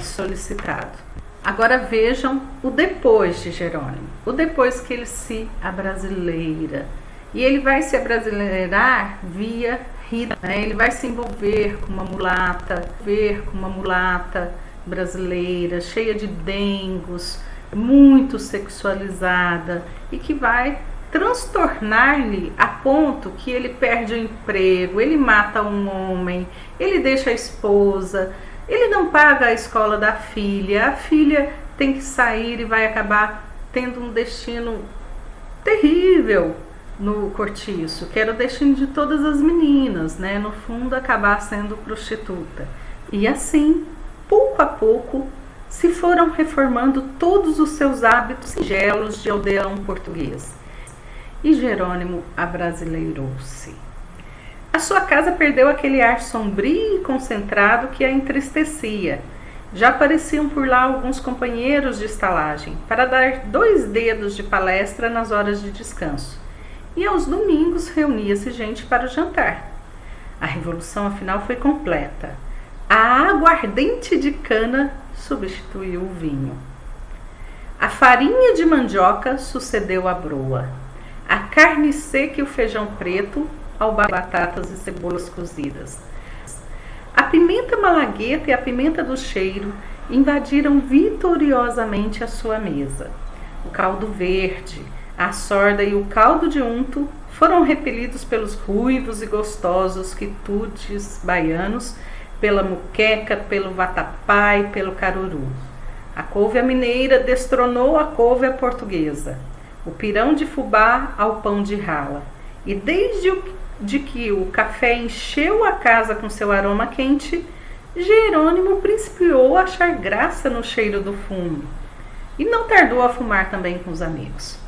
solicitado. Agora vejam o depois de Jerônimo, o depois que ele se abrasileira. E ele vai se abrasileirar via Rita, né? Ele vai se envolver com uma mulata brasileira, cheia de dengos, muito sexualizada, e que vai transtornar-lhe a ponto que ele perde o emprego, ele mata um homem, ele deixa a esposa, ele não paga a escola da filha, a filha tem que sair e vai acabar tendo um destino terrível no cortiço, que era o destino de todas as meninas, né? No fundo, acabar sendo prostituta. E assim, pouco a pouco, se foram reformando todos os seus hábitos singelos de aldeão português. E Jerônimo abrasileirou-se. A sua casa perdeu aquele ar sombrio e concentrado que a entristecia. Já apareciam por lá alguns companheiros de estalagem para dar 2 dedos de palestra nas horas de descanso. E aos domingos reunia-se gente para o jantar. A revolução, afinal, foi completa. A aguardente de cana substituiu o vinho. A farinha de mandioca sucedeu à broa. A carne seca e o feijão preto ao batatas e cebolas cozidas. A pimenta malagueta e a pimenta do cheiro invadiram vitoriosamente a sua mesa. O caldo verde, a sorda e o caldo de unto foram repelidos pelos ruivos e gostosos quitutes baianos, pela muqueca, pelo vatapá e pelo caruru. A couve mineira destronou a couve portuguesa, o pirão de fubá ao pão de rala. E desde que o café encheu a casa com seu aroma quente, Jerônimo principiou a achar graça no cheiro do fumo. E não tardou a fumar também com os amigos.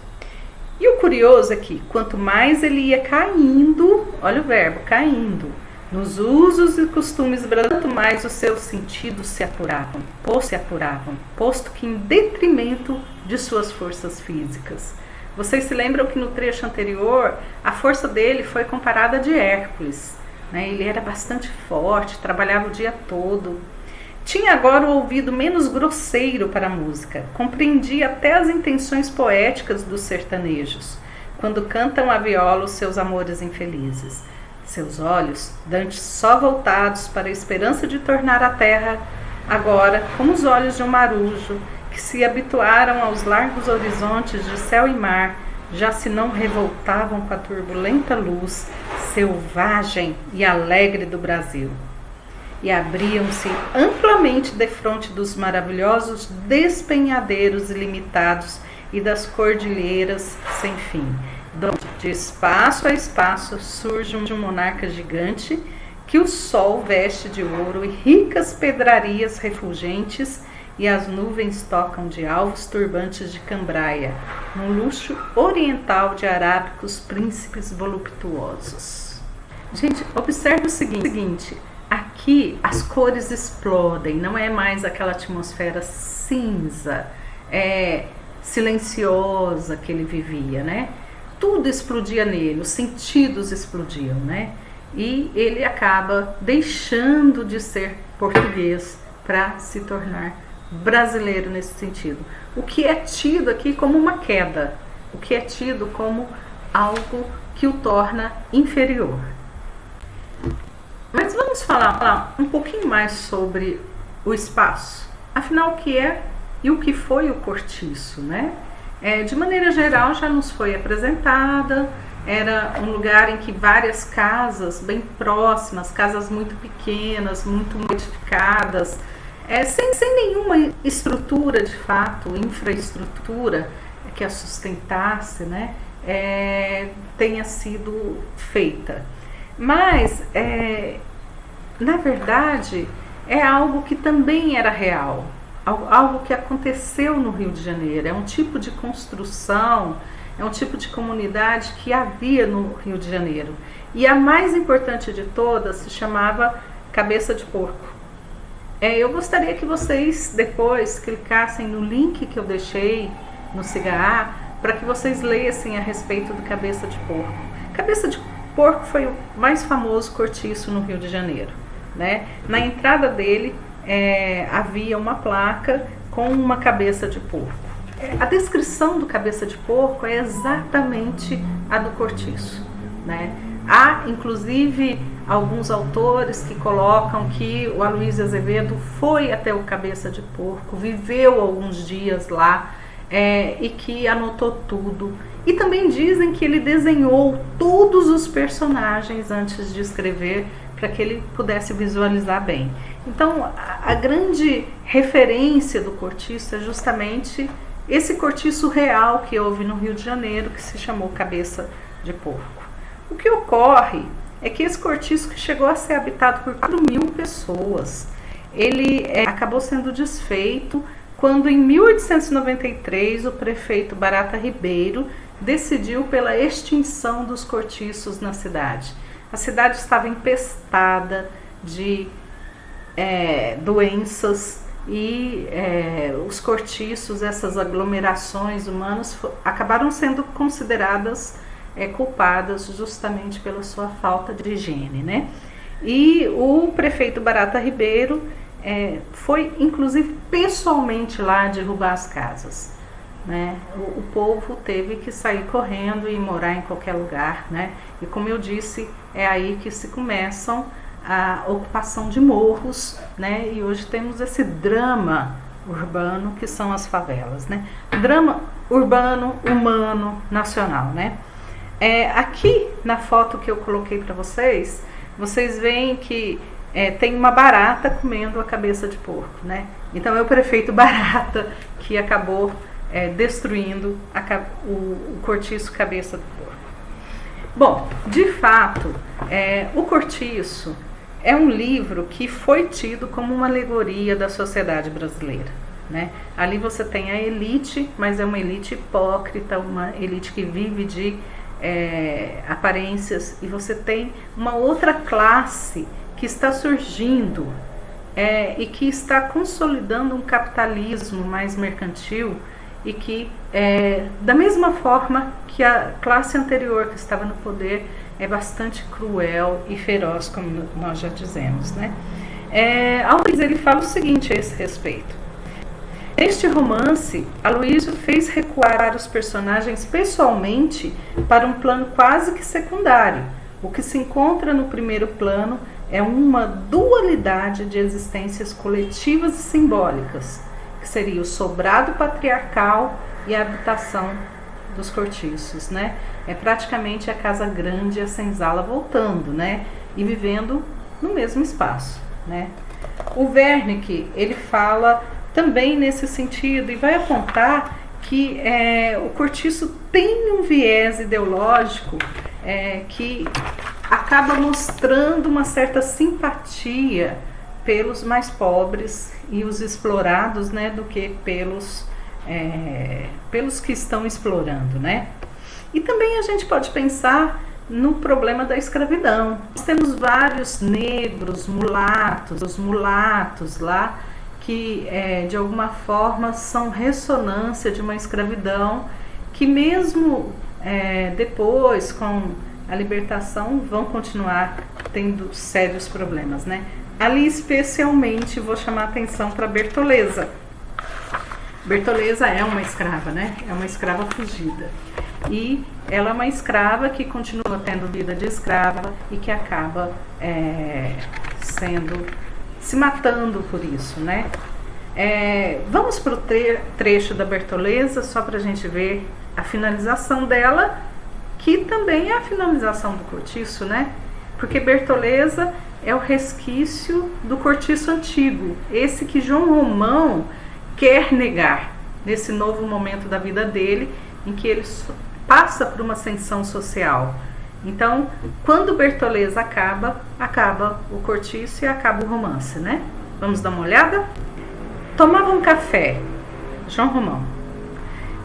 E o curioso é que, quanto mais ele ia caindo, olha o verbo, caindo, nos usos e costumes brasileiros, quanto mais os seus sentidos se apuravam, posto que em detrimento de suas forças físicas. Vocês se lembram que no trecho anterior, a força dele foi comparada a de Hércules, né? Ele era bastante forte, trabalhava o dia todo. Tinha agora o ouvido menos grosseiro para a música, compreendia até as intenções poéticas dos sertanejos, quando cantam a viola os seus amores infelizes. Seus olhos, dantes só voltados para a esperança de tornar a terra, agora, como os olhos de um marujo, que se habituaram aos largos horizontes de céu e mar, já se não revoltavam com a turbulenta luz selvagem e alegre do Brasil. E abriam-se amplamente defronte dos maravilhosos despenhadeiros ilimitados e das cordilheiras sem fim, donde de espaço a espaço surge um monarca gigante que o sol veste de ouro e ricas pedrarias refulgentes e as nuvens tocam de alvos turbantes de cambraia, num luxo oriental de arábicos príncipes voluptuosos. Gente, observe o seguinte, aqui as cores explodem, não é mais aquela atmosfera cinza, silenciosa que ele vivia, né? Tudo explodia nele, os sentidos explodiam, né? E ele acaba deixando de ser português para se tornar brasileiro nesse sentido. O que é tido aqui como uma queda, o que é tido como algo que o torna inferior. Mas vamos falar um pouquinho mais sobre o espaço. Afinal, o que é e o que foi o cortiço, né? De maneira geral, já nos foi apresentada. Era um lugar em que várias casas bem próximas, casas muito pequenas, muito modificadas, sem nenhuma estrutura de fato, infraestrutura que a sustentasse, né? Tenha sido feita. Mas, na verdade, é algo que também era real, algo que aconteceu no Rio de Janeiro, é um tipo de construção, é um tipo de comunidade que havia no Rio de Janeiro. E a mais importante de todas se chamava Cabeça de Porco. Eu gostaria que vocês depois clicassem no link que eu deixei no Siga para que vocês lessem a respeito do Cabeça de Porco. Cabeça de Porco foi o mais famoso cortiço no Rio de Janeiro, né? Na entrada dele havia uma placa com uma cabeça de porco. A descrição do Cabeça de Porco é exatamente a do cortiço, né? Há, inclusive, alguns autores que colocam que o Aloysio Azevedo foi até o Cabeça de Porco, viveu alguns dias lá e que anotou tudo. E também dizem que ele desenhou todos os personagens antes de escrever, para que ele pudesse visualizar bem. Então, a grande referência do cortiço é justamente esse cortiço real que houve no Rio de Janeiro, que se chamou Cabeça de Porco. O que ocorre é que esse cortiço, que chegou a ser habitado por 4.000 pessoas, ele acabou sendo desfeito quando, em 1893, o prefeito Barata Ribeiro decidiu pela extinção dos cortiços na cidade. A cidade estava empestada de doenças e os cortiços, essas aglomerações humanas, acabaram sendo consideradas culpadas justamente pela sua falta de higiene, né? E o prefeito Barata Ribeiro foi, inclusive, pessoalmente lá derrubar as casas, né? O povo teve que sair correndo e morar em qualquer lugar, né? E como eu disse, é aí que se começam a ocupação de morros, né? E hoje temos esse drama urbano que são as favelas, né? Drama urbano, humano, nacional, né? Aqui na foto que eu coloquei para vocês, vocês veem que tem uma barata comendo a cabeça de porco, né? Então é o prefeito Barata que acabou destruindo o cortiço Cabeça de Porco. Bom, de fato, o Cortiço é um livro que foi tido como uma alegoria da sociedade brasileira, né? Ali você tem a elite, mas é uma elite hipócrita, uma elite que vive de aparências, e você tem uma outra classe que está surgindo e que está consolidando um capitalismo mais mercantil e que, da mesma forma que a classe anterior que estava no poder, é bastante cruel e feroz, como nós já dizemos, né? Aloysio, ele fala o seguinte a esse respeito: neste romance, Aloysio fez recuar os personagens pessoalmente para um plano quase que secundário. O que se encontra no primeiro plano é uma dualidade de existências coletivas e simbólicas, que seria o sobrado patriarcal e a habitação dos cortiços, né? É praticamente a casa grande e a senzala voltando, né? E vivendo no mesmo espaço, né? O Wernicke, ele fala também nesse sentido e vai apontar que o cortiço tem um viés ideológico que acaba mostrando uma certa simpatia pelos mais pobres e os explorados, né, do que pelos que estão explorando, né? E também a gente pode pensar no problema da escravidão. Nós temos vários negros, mulatos lá, que de alguma forma são ressonância de uma escravidão que mesmo depois, com a libertação, vão continuar tendo sérios problemas, né? Ali especialmente vou chamar a atenção para Bertoleza. Bertoleza é uma escrava, né? É uma escrava fugida. E ela é uma escrava que continua tendo vida de escrava e que acaba se matando por isso, né? Vamos para o trecho da Bertoleza, só para a gente ver a finalização dela, que também é a finalização do cortiço, né? Porque Bertoleza é o resquício do cortiço antigo, esse que João Romão quer negar nesse novo momento da vida dele, em que ele passa por uma ascensão social. Então, quando Bertoleza acaba o cortiço e acaba o romance, né? Vamos dar uma olhada? Tomava um café, João Romão,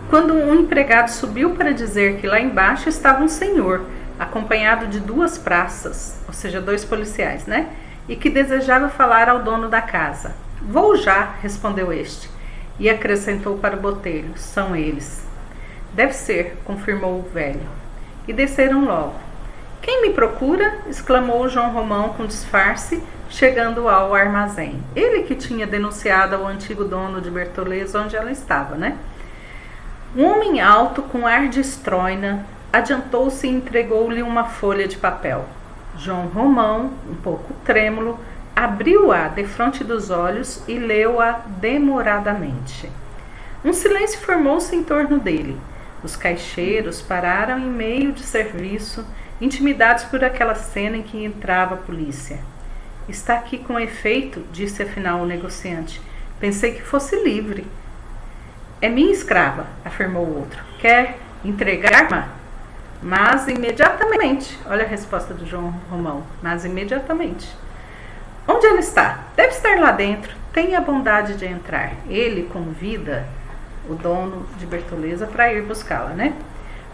quando um empregado subiu para dizer que lá embaixo estava um senhor, acompanhado de 2 praças, ou seja, 2 policiais, né? E que desejava falar ao dono da casa. Vou já, respondeu este, e acrescentou para o botelho, são eles. Deve ser, confirmou o velho. E desceram logo. Quem me procura? Exclamou João Romão com disfarce, chegando ao armazém. Ele que tinha denunciado ao antigo dono de Bertoleza onde ela estava, né? Um homem alto, com ar de estróina, adiantou-se e entregou-lhe uma folha de papel. João Romão, um pouco trêmulo, abriu-a defronte dos olhos e leu-a demoradamente. Um silêncio formou-se em torno dele. Os caixeiros pararam em meio de serviço, intimidados por aquela cena em que entrava a polícia. Está aqui com efeito, disse afinal o negociante. Pensei que fosse livre. É minha escrava, afirmou o outro. Quer entregar-me? Mas imediatamente. Olha a resposta do João Romão. Mas imediatamente. Onde ela está? Deve estar lá dentro. Tenha a bondade de entrar. Ele convida o dono de Bertoleza para ir buscá-la, né?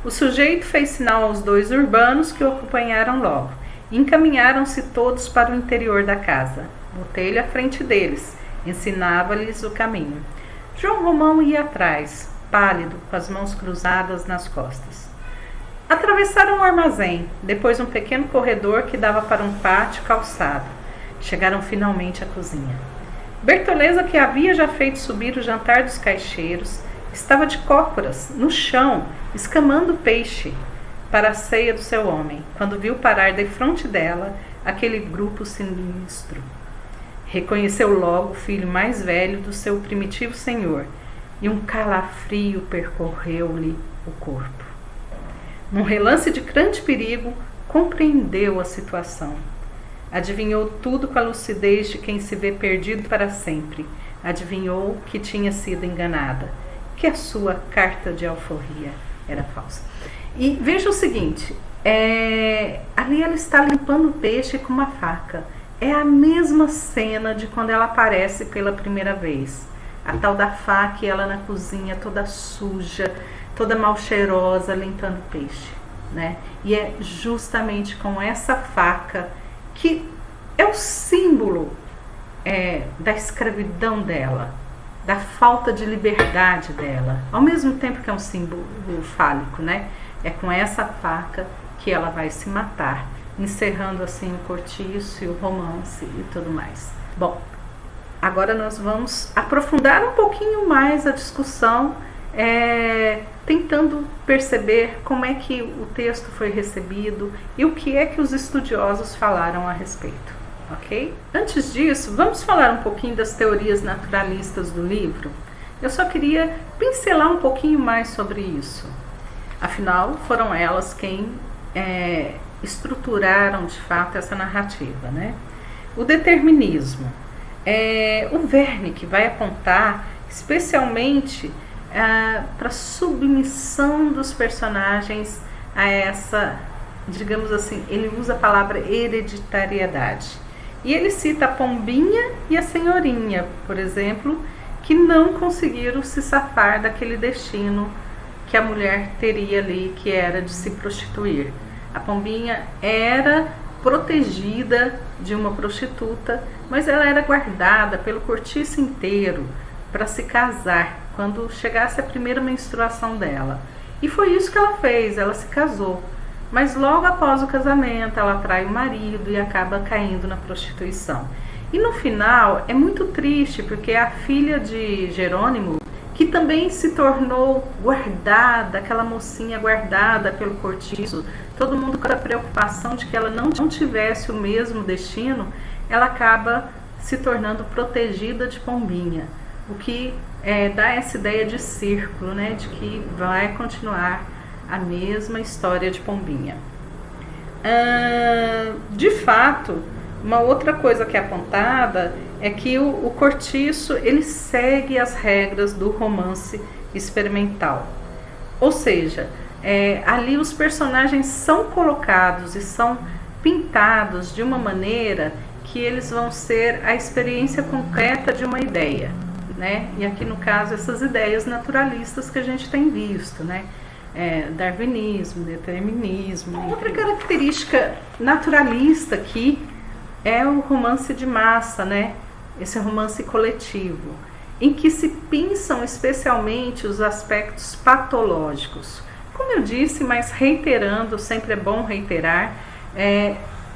O sujeito fez sinal aos 2 urbanos que o acompanharam logo. Encaminharam-se todos para o interior da casa. Botelho à frente deles. Ensinava-lhes o caminho. João Romão ia atrás, pálido, com as mãos cruzadas nas costas. Atravessaram o armazém, depois um pequeno corredor que dava para um pátio calçado. Chegaram finalmente à cozinha. Bertoleza, que havia já feito subir o jantar dos caixeiros, estava de cócoras, no chão, escamando peixe para a ceia do seu homem, quando viu parar defronte dela aquele grupo sinistro. Reconheceu logo o filho mais velho do seu primitivo senhor, e um calafrio percorreu-lhe o corpo. Num relance de grande perigo, compreendeu a situação. Adivinhou tudo com a lucidez de quem se vê perdido para sempre. Adivinhou que tinha sido enganada, que a sua carta de alforria era falsa. E veja o seguinte, ali ela está limpando o peixe com uma faca. É a mesma cena de quando ela aparece pela primeira vez. A tal da faca e ela na cozinha toda suja, toda mal cheirosa, limpando peixe, né? E é justamente com essa faca que é o símbolo da escravidão dela, da falta de liberdade dela, ao mesmo tempo que é um símbolo fálico, né? É com essa faca que ela vai se matar, encerrando assim o cortiço e o romance e tudo mais. Bom, agora nós vamos aprofundar um pouquinho mais a discussão, tentando perceber como é que o texto foi recebido e o que é que os estudiosos falaram a respeito, ok? Antes disso, vamos falar um pouquinho das teorias naturalistas do livro. Eu só queria pincelar um pouquinho mais sobre isso. Afinal, foram elas quem estruturaram de fato essa narrativa, né? O determinismo. O Wernicke vai apontar especialmente para a submissão dos personagens a essa, digamos assim, ele usa a palavra hereditariedade. E ele cita a Pombinha e a Senhorinha, por exemplo, que não conseguiram se safar daquele destino que a mulher teria ali, que era de se prostituir. A Pombinha era protegida de uma prostituta, mas ela era guardada pelo cortiço inteiro para se casar quando chegasse a primeira menstruação dela. E foi isso que ela fez, ela se casou. Mas logo após o casamento, ela trai o marido e acaba caindo na prostituição. E no final é muito triste, porque a filha de Jerônimo, que também se tornou guardada, aquela mocinha guardada pelo cortiço, todo mundo com a preocupação de que ela não tivesse o mesmo destino, ela acaba se tornando protegida de Pombinha, o que dá essa ideia de círculo, né, de que vai continuar a mesma história de Pombinha. De fato, uma outra coisa que é apontada é que o cortiço ele segue as regras do romance experimental. Ou seja, Ali os personagens são colocados e são pintados de uma maneira que eles vão ser a experiência concreta de uma ideia, né? E aqui no caso essas ideias naturalistas que a gente tem visto, né? Darwinismo, determinismo. Outra característica naturalista aqui é o romance de massa, né? Esse romance coletivo, em que se pensam especialmente os aspectos patológicos. Como eu disse, mas reiterando, sempre é bom reiterar,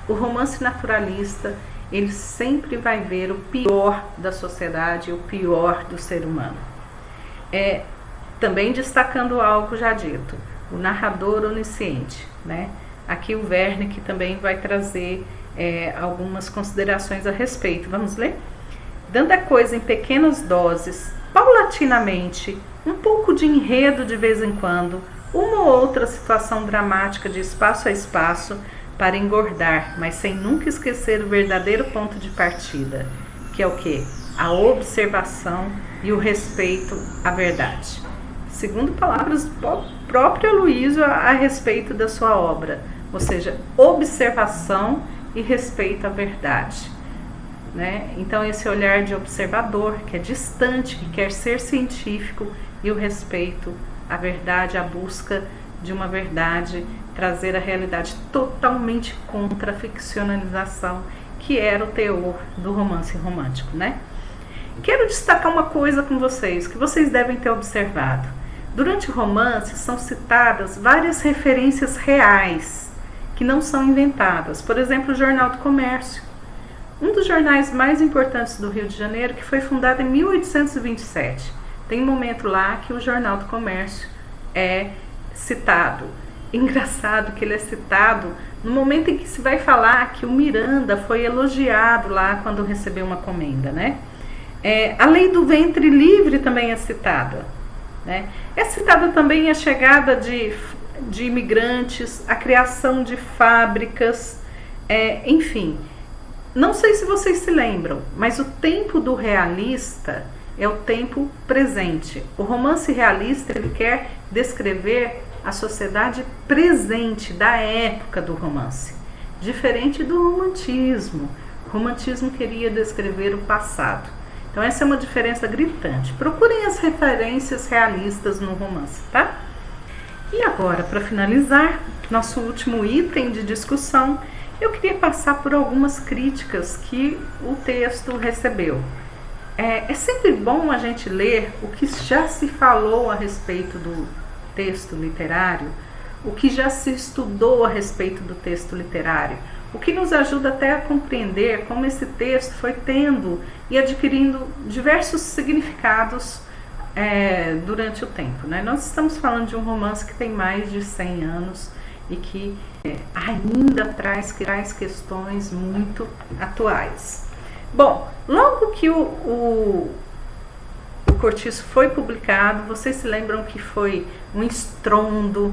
o romance naturalista, ele sempre vai ver o pior da sociedade, o pior do ser humano. Também destacando algo já dito, o narrador onisciente, né? Aqui o Wernicke também vai trazer algumas considerações a respeito. Vamos ler? Dando a coisa em pequenas doses, paulatinamente, um pouco de enredo de vez em quando, uma ou outra situação dramática de espaço a espaço para engordar, mas sem nunca esquecer o verdadeiro ponto de partida, que é o quê? A observação e o respeito à verdade. Segundo palavras do próprio Aloysio a respeito da sua obra, ou seja, observação e respeito à verdade. Né? Então esse olhar de observador, que é distante, que quer ser científico, e o respeito à verdade, a busca de uma verdade, trazer a realidade totalmente contra a ficcionalização, que era o teor do romance romântico, né? Quero destacar uma coisa com vocês, que vocês devem ter observado. Durante o romance são citadas várias referências reais, que não são inventadas. Por exemplo, o Jornal do Comércio, um dos jornais mais importantes do Rio de Janeiro, que foi fundado em 1827. Tem um momento lá que o Jornal do Comércio é citado. Engraçado que ele é citado no momento em que se vai falar que o Miranda foi elogiado lá quando recebeu uma comenda, né? A lei do ventre livre também é citada, né? É citada também a chegada de imigrantes, a criação de fábricas, enfim. Não sei se vocês se lembram, mas o tempo do realista é o tempo presente. O romance realista, ele quer descrever a sociedade presente da época do romance, diferente do romantismo. O romantismo queria descrever o passado. Então essa é uma diferença gritante. Procurem as referências realistas no romance, tá? E agora, para finalizar, nosso último item de discussão, eu queria passar por algumas críticas que o texto recebeu. É sempre bom a gente ler o que já se falou a respeito do texto literário, o que já se estudou a respeito do texto literário, o que nos ajuda até a compreender como esse texto foi tendo e adquirindo diversos significados durante o tempo, né? Nós estamos falando de um romance que tem mais de 100 anos e que ainda traz questões muito atuais. Bom, logo que o Cortiço foi publicado, vocês se lembram que foi um estrondo,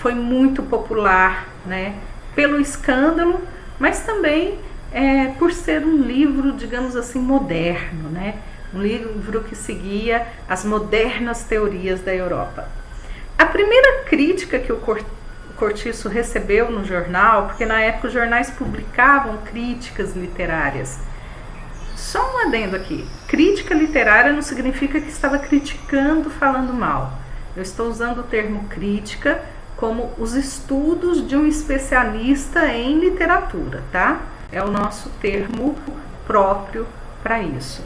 foi muito popular, né? Pelo escândalo, mas também por ser um livro, digamos assim, moderno, né? Um livro que seguia as modernas teorias da Europa. A primeira crítica que o Cortiço recebeu no jornal, porque na época os jornais publicavam críticas literárias. Só um adendo aqui, crítica literária não significa que estava criticando, falando mal. Eu estou usando o termo crítica como os estudos de um especialista em literatura, tá? É o nosso termo próprio para isso.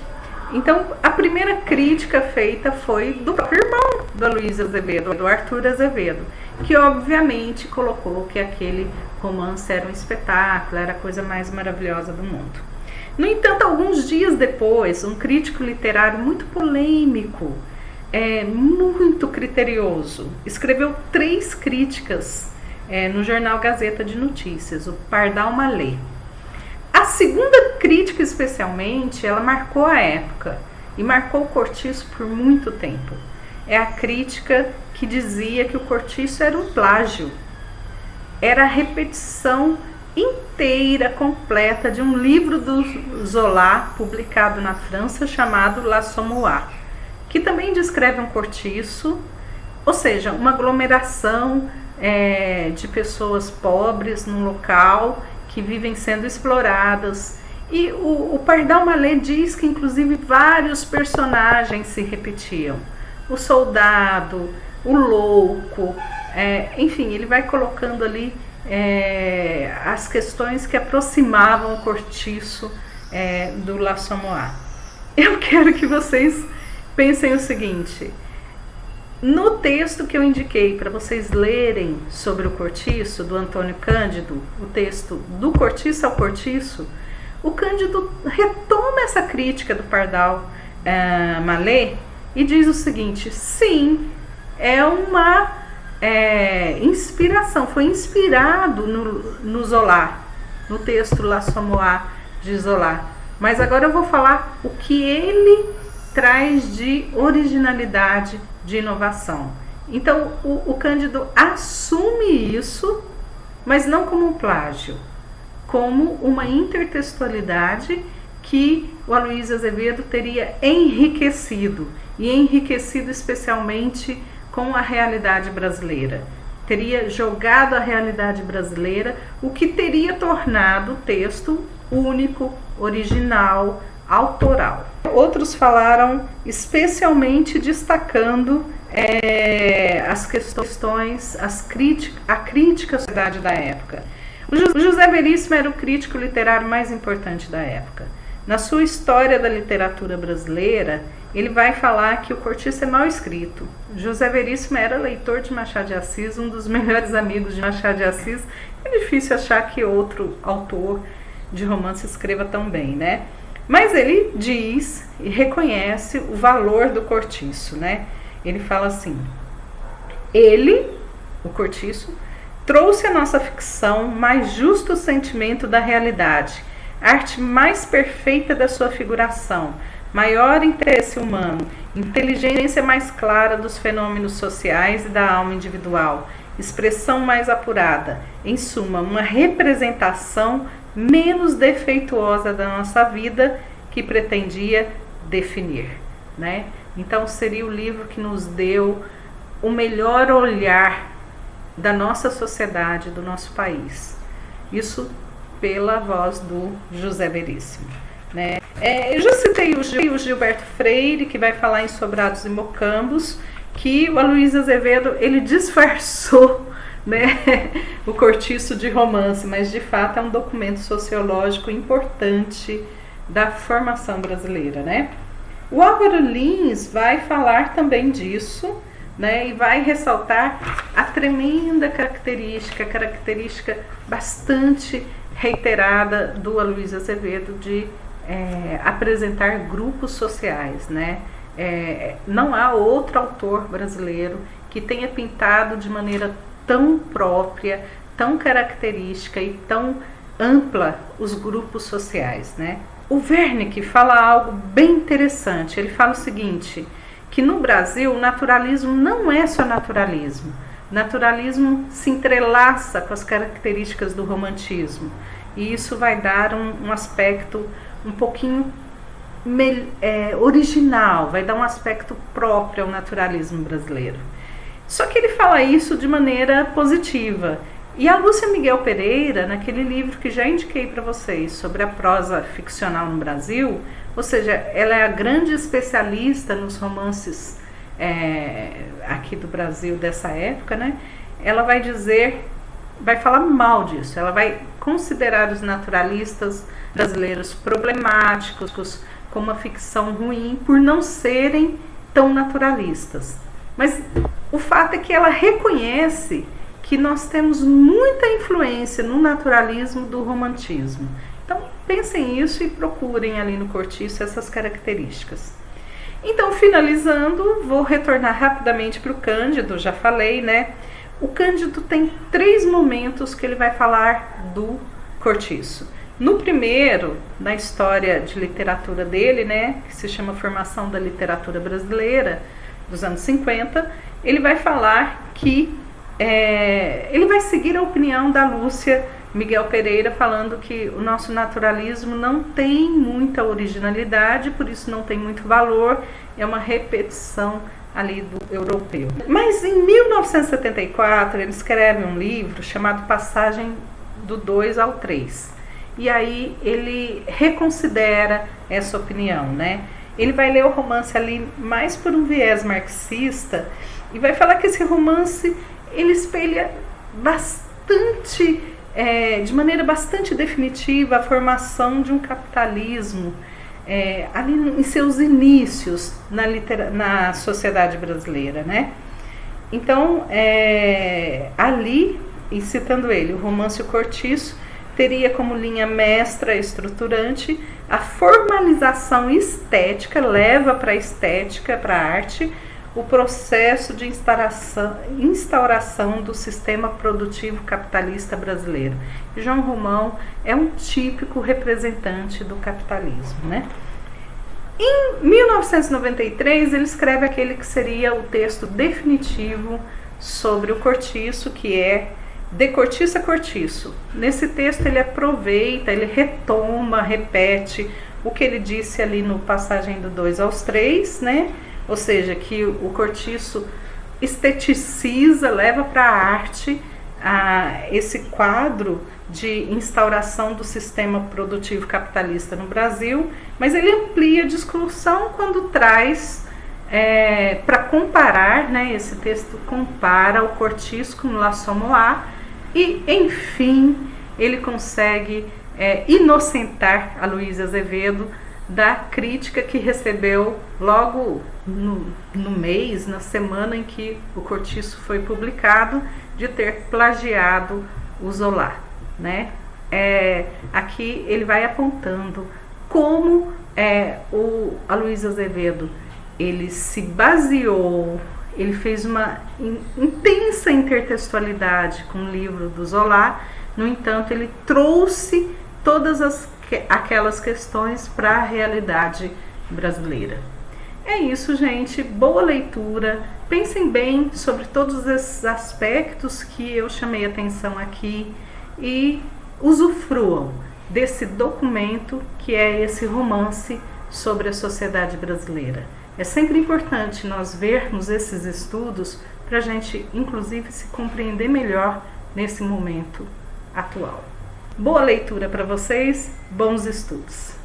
Então, a primeira crítica feita foi do próprio irmão do Aloysio Azevedo, do Arthur Azevedo, que obviamente colocou que aquele romance era um espetáculo, era a coisa mais maravilhosa do mundo. No entanto, alguns dias depois, um crítico literário muito polêmico, muito criterioso, escreveu 3 críticas no jornal Gazeta de Notícias, o Pardal Mallet. A segunda crítica, especialmente, ela marcou a época e marcou o Cortiço por muito tempo. É a crítica que dizia que o Cortiço era um plágio, era a repetição inteira, completa, de um livro do Zola, publicado na França, chamado L'Assommoir, que também descreve um cortiço, ou seja, uma aglomeração de pessoas pobres num local que vivem sendo exploradas. E o Pardal Malê diz que inclusive vários personagens se repetiam. O soldado, o louco, enfim, ele vai colocando ali as questões que aproximavam o cortiço do L'Assommoir. Eu quero que vocês pensem o seguinte: no texto que eu indiquei para vocês lerem sobre o cortiço, do Antônio Cândido, o texto Do Cortiço ao Cortiço, o Cândido retoma essa crítica do Pardal Malê e diz o seguinte: sim, é uma inspiração, foi inspirado no Zola, no texto L'Assommoir de Zola. Mas agora eu vou falar o que ele traz de originalidade, de inovação. Então o Cândido assume isso, mas não como um plágio, como uma intertextualidade que o Aloysio Azevedo teria enriquecido, e enriquecido especialmente com a realidade brasileira. Teria jogado a realidade brasileira, o que teria tornado o texto único, original, autoral. Outros falaram especialmente destacando as questões, a crítica à sociedade da época. O José Veríssimo era o crítico literário mais importante da época. Na sua História da Literatura Brasileira, ele vai falar que o Cortiço é mal escrito. José Veríssimo era leitor de Machado de Assis, um dos melhores amigos de Machado de Assis. É difícil achar que outro autor de romance escreva tão bem, né? Mas ele diz e reconhece o valor do Cortiço, né? Ele fala assim: ele, o Cortiço, trouxe à nossa ficção mais justo sentimento da realidade, a arte mais perfeita da sua figuração, maior interesse humano, inteligência mais clara dos fenômenos sociais e da alma individual, expressão mais apurada, em suma, uma representação menos defeituosa da nossa vida que pretendia definir, né? Então seria o livro que nos deu o melhor olhar da nossa sociedade, do nosso país. Isso pela voz do José Veríssimo, né? Eu já citei o Gilberto Freire, que vai falar em Sobrados e Mocambos, que o Aloysio Azevedo ele disfarçou, né, o Cortiço de romance, mas de fato é um documento sociológico importante da formação brasileira, né? O Álvaro Lins vai falar também disso, né, e vai ressaltar a tremenda característica bastante reiterada do Aloysio Azevedo de apresentar grupos sociais, né? Não há outro autor brasileiro que tenha pintado de maneira tão própria, tão característica e tão ampla os grupos sociais, né? O Wernicke fala algo bem interessante. Ele fala o seguinte, que no Brasil o naturalismo não é só naturalismo. Naturalismo se entrelaça com as características do romantismo. E isso vai dar um aspecto um pouquinho original, vai dar um aspecto próprio ao naturalismo brasileiro. Só que ele fala isso de maneira positiva. E a Lúcia Miguel Pereira, naquele livro que já indiquei para vocês sobre a prosa ficcional no Brasil, ou seja, ela é a grande especialista nos romances aqui do Brasil dessa época, né? Ela vai falar mal disso, ela vai considerar os naturalistas brasileiros problemáticos, como uma ficção ruim, por não serem tão naturalistas. Mas o fato é que ela reconhece que nós temos muita influência no naturalismo do romantismo. Então pensem isso e procurem ali no Cortiço essas características. Então, finalizando, vou retornar rapidamente para o Cândido, já falei, né? O Cândido tem 3 momentos que ele vai falar do Cortiço. No primeiro, na história de literatura dele, né, que se chama Formação da Literatura Brasileira, dos anos 50, ele vai falar que ele vai seguir a opinião da Lúcia Miguel Pereira, falando que o nosso naturalismo não tem muita originalidade, por isso não tem muito valor, é uma repetição ali do europeu. Mas em 1974 ele escreve um livro chamado Passagem do 2 ao 3. E aí ele reconsidera essa opinião, né? Ele vai ler o romance ali mais por um viés marxista e vai falar que esse romance ele espelha bastante, de maneira bastante definitiva, a formação de um capitalismo ali em seus inícios na sociedade brasileira, né? Então, ali, e citando ele, o romance O Cortiço teria como linha mestra estruturante a formalização estética, leva para a estética, para a arte, o processo de instauração do sistema produtivo capitalista brasileiro. João Romão é um típico representante do capitalismo, né? Em 1993, ele escreve aquele que seria o texto definitivo sobre o Cortiço, que é De Cortiço a Cortiço. Nesse texto ele aproveita, ele retoma, repete o que ele disse ali no Passagem do 2 aos 3, né? Ou seja, que o Cortiço esteticiza, leva para a arte esse quadro de instauração do sistema produtivo capitalista no Brasil, mas ele amplia a discussão quando traz para comparar, né? Esse texto compara o Cortiço com o L'Assommoir e, enfim, ele consegue inocentar a Luísa Azevedo da crítica que recebeu logo no mês, na semana em que o Cortiço foi publicado, de ter plagiado o Zola, né? Aqui ele vai apontando como a Luísa Azevedo ele se baseou, ele fez uma intensa intertextualidade com o livro do Zola. No entanto, ele trouxe todas aquelas questões para a realidade brasileira. É isso, gente. Boa leitura. Pensem bem sobre todos esses aspectos que eu chamei atenção aqui e usufruam desse documento que é esse romance sobre a sociedade brasileira. É sempre importante nós vermos esses estudos para a gente, inclusive, se compreender melhor nesse momento atual. Boa leitura para vocês, bons estudos!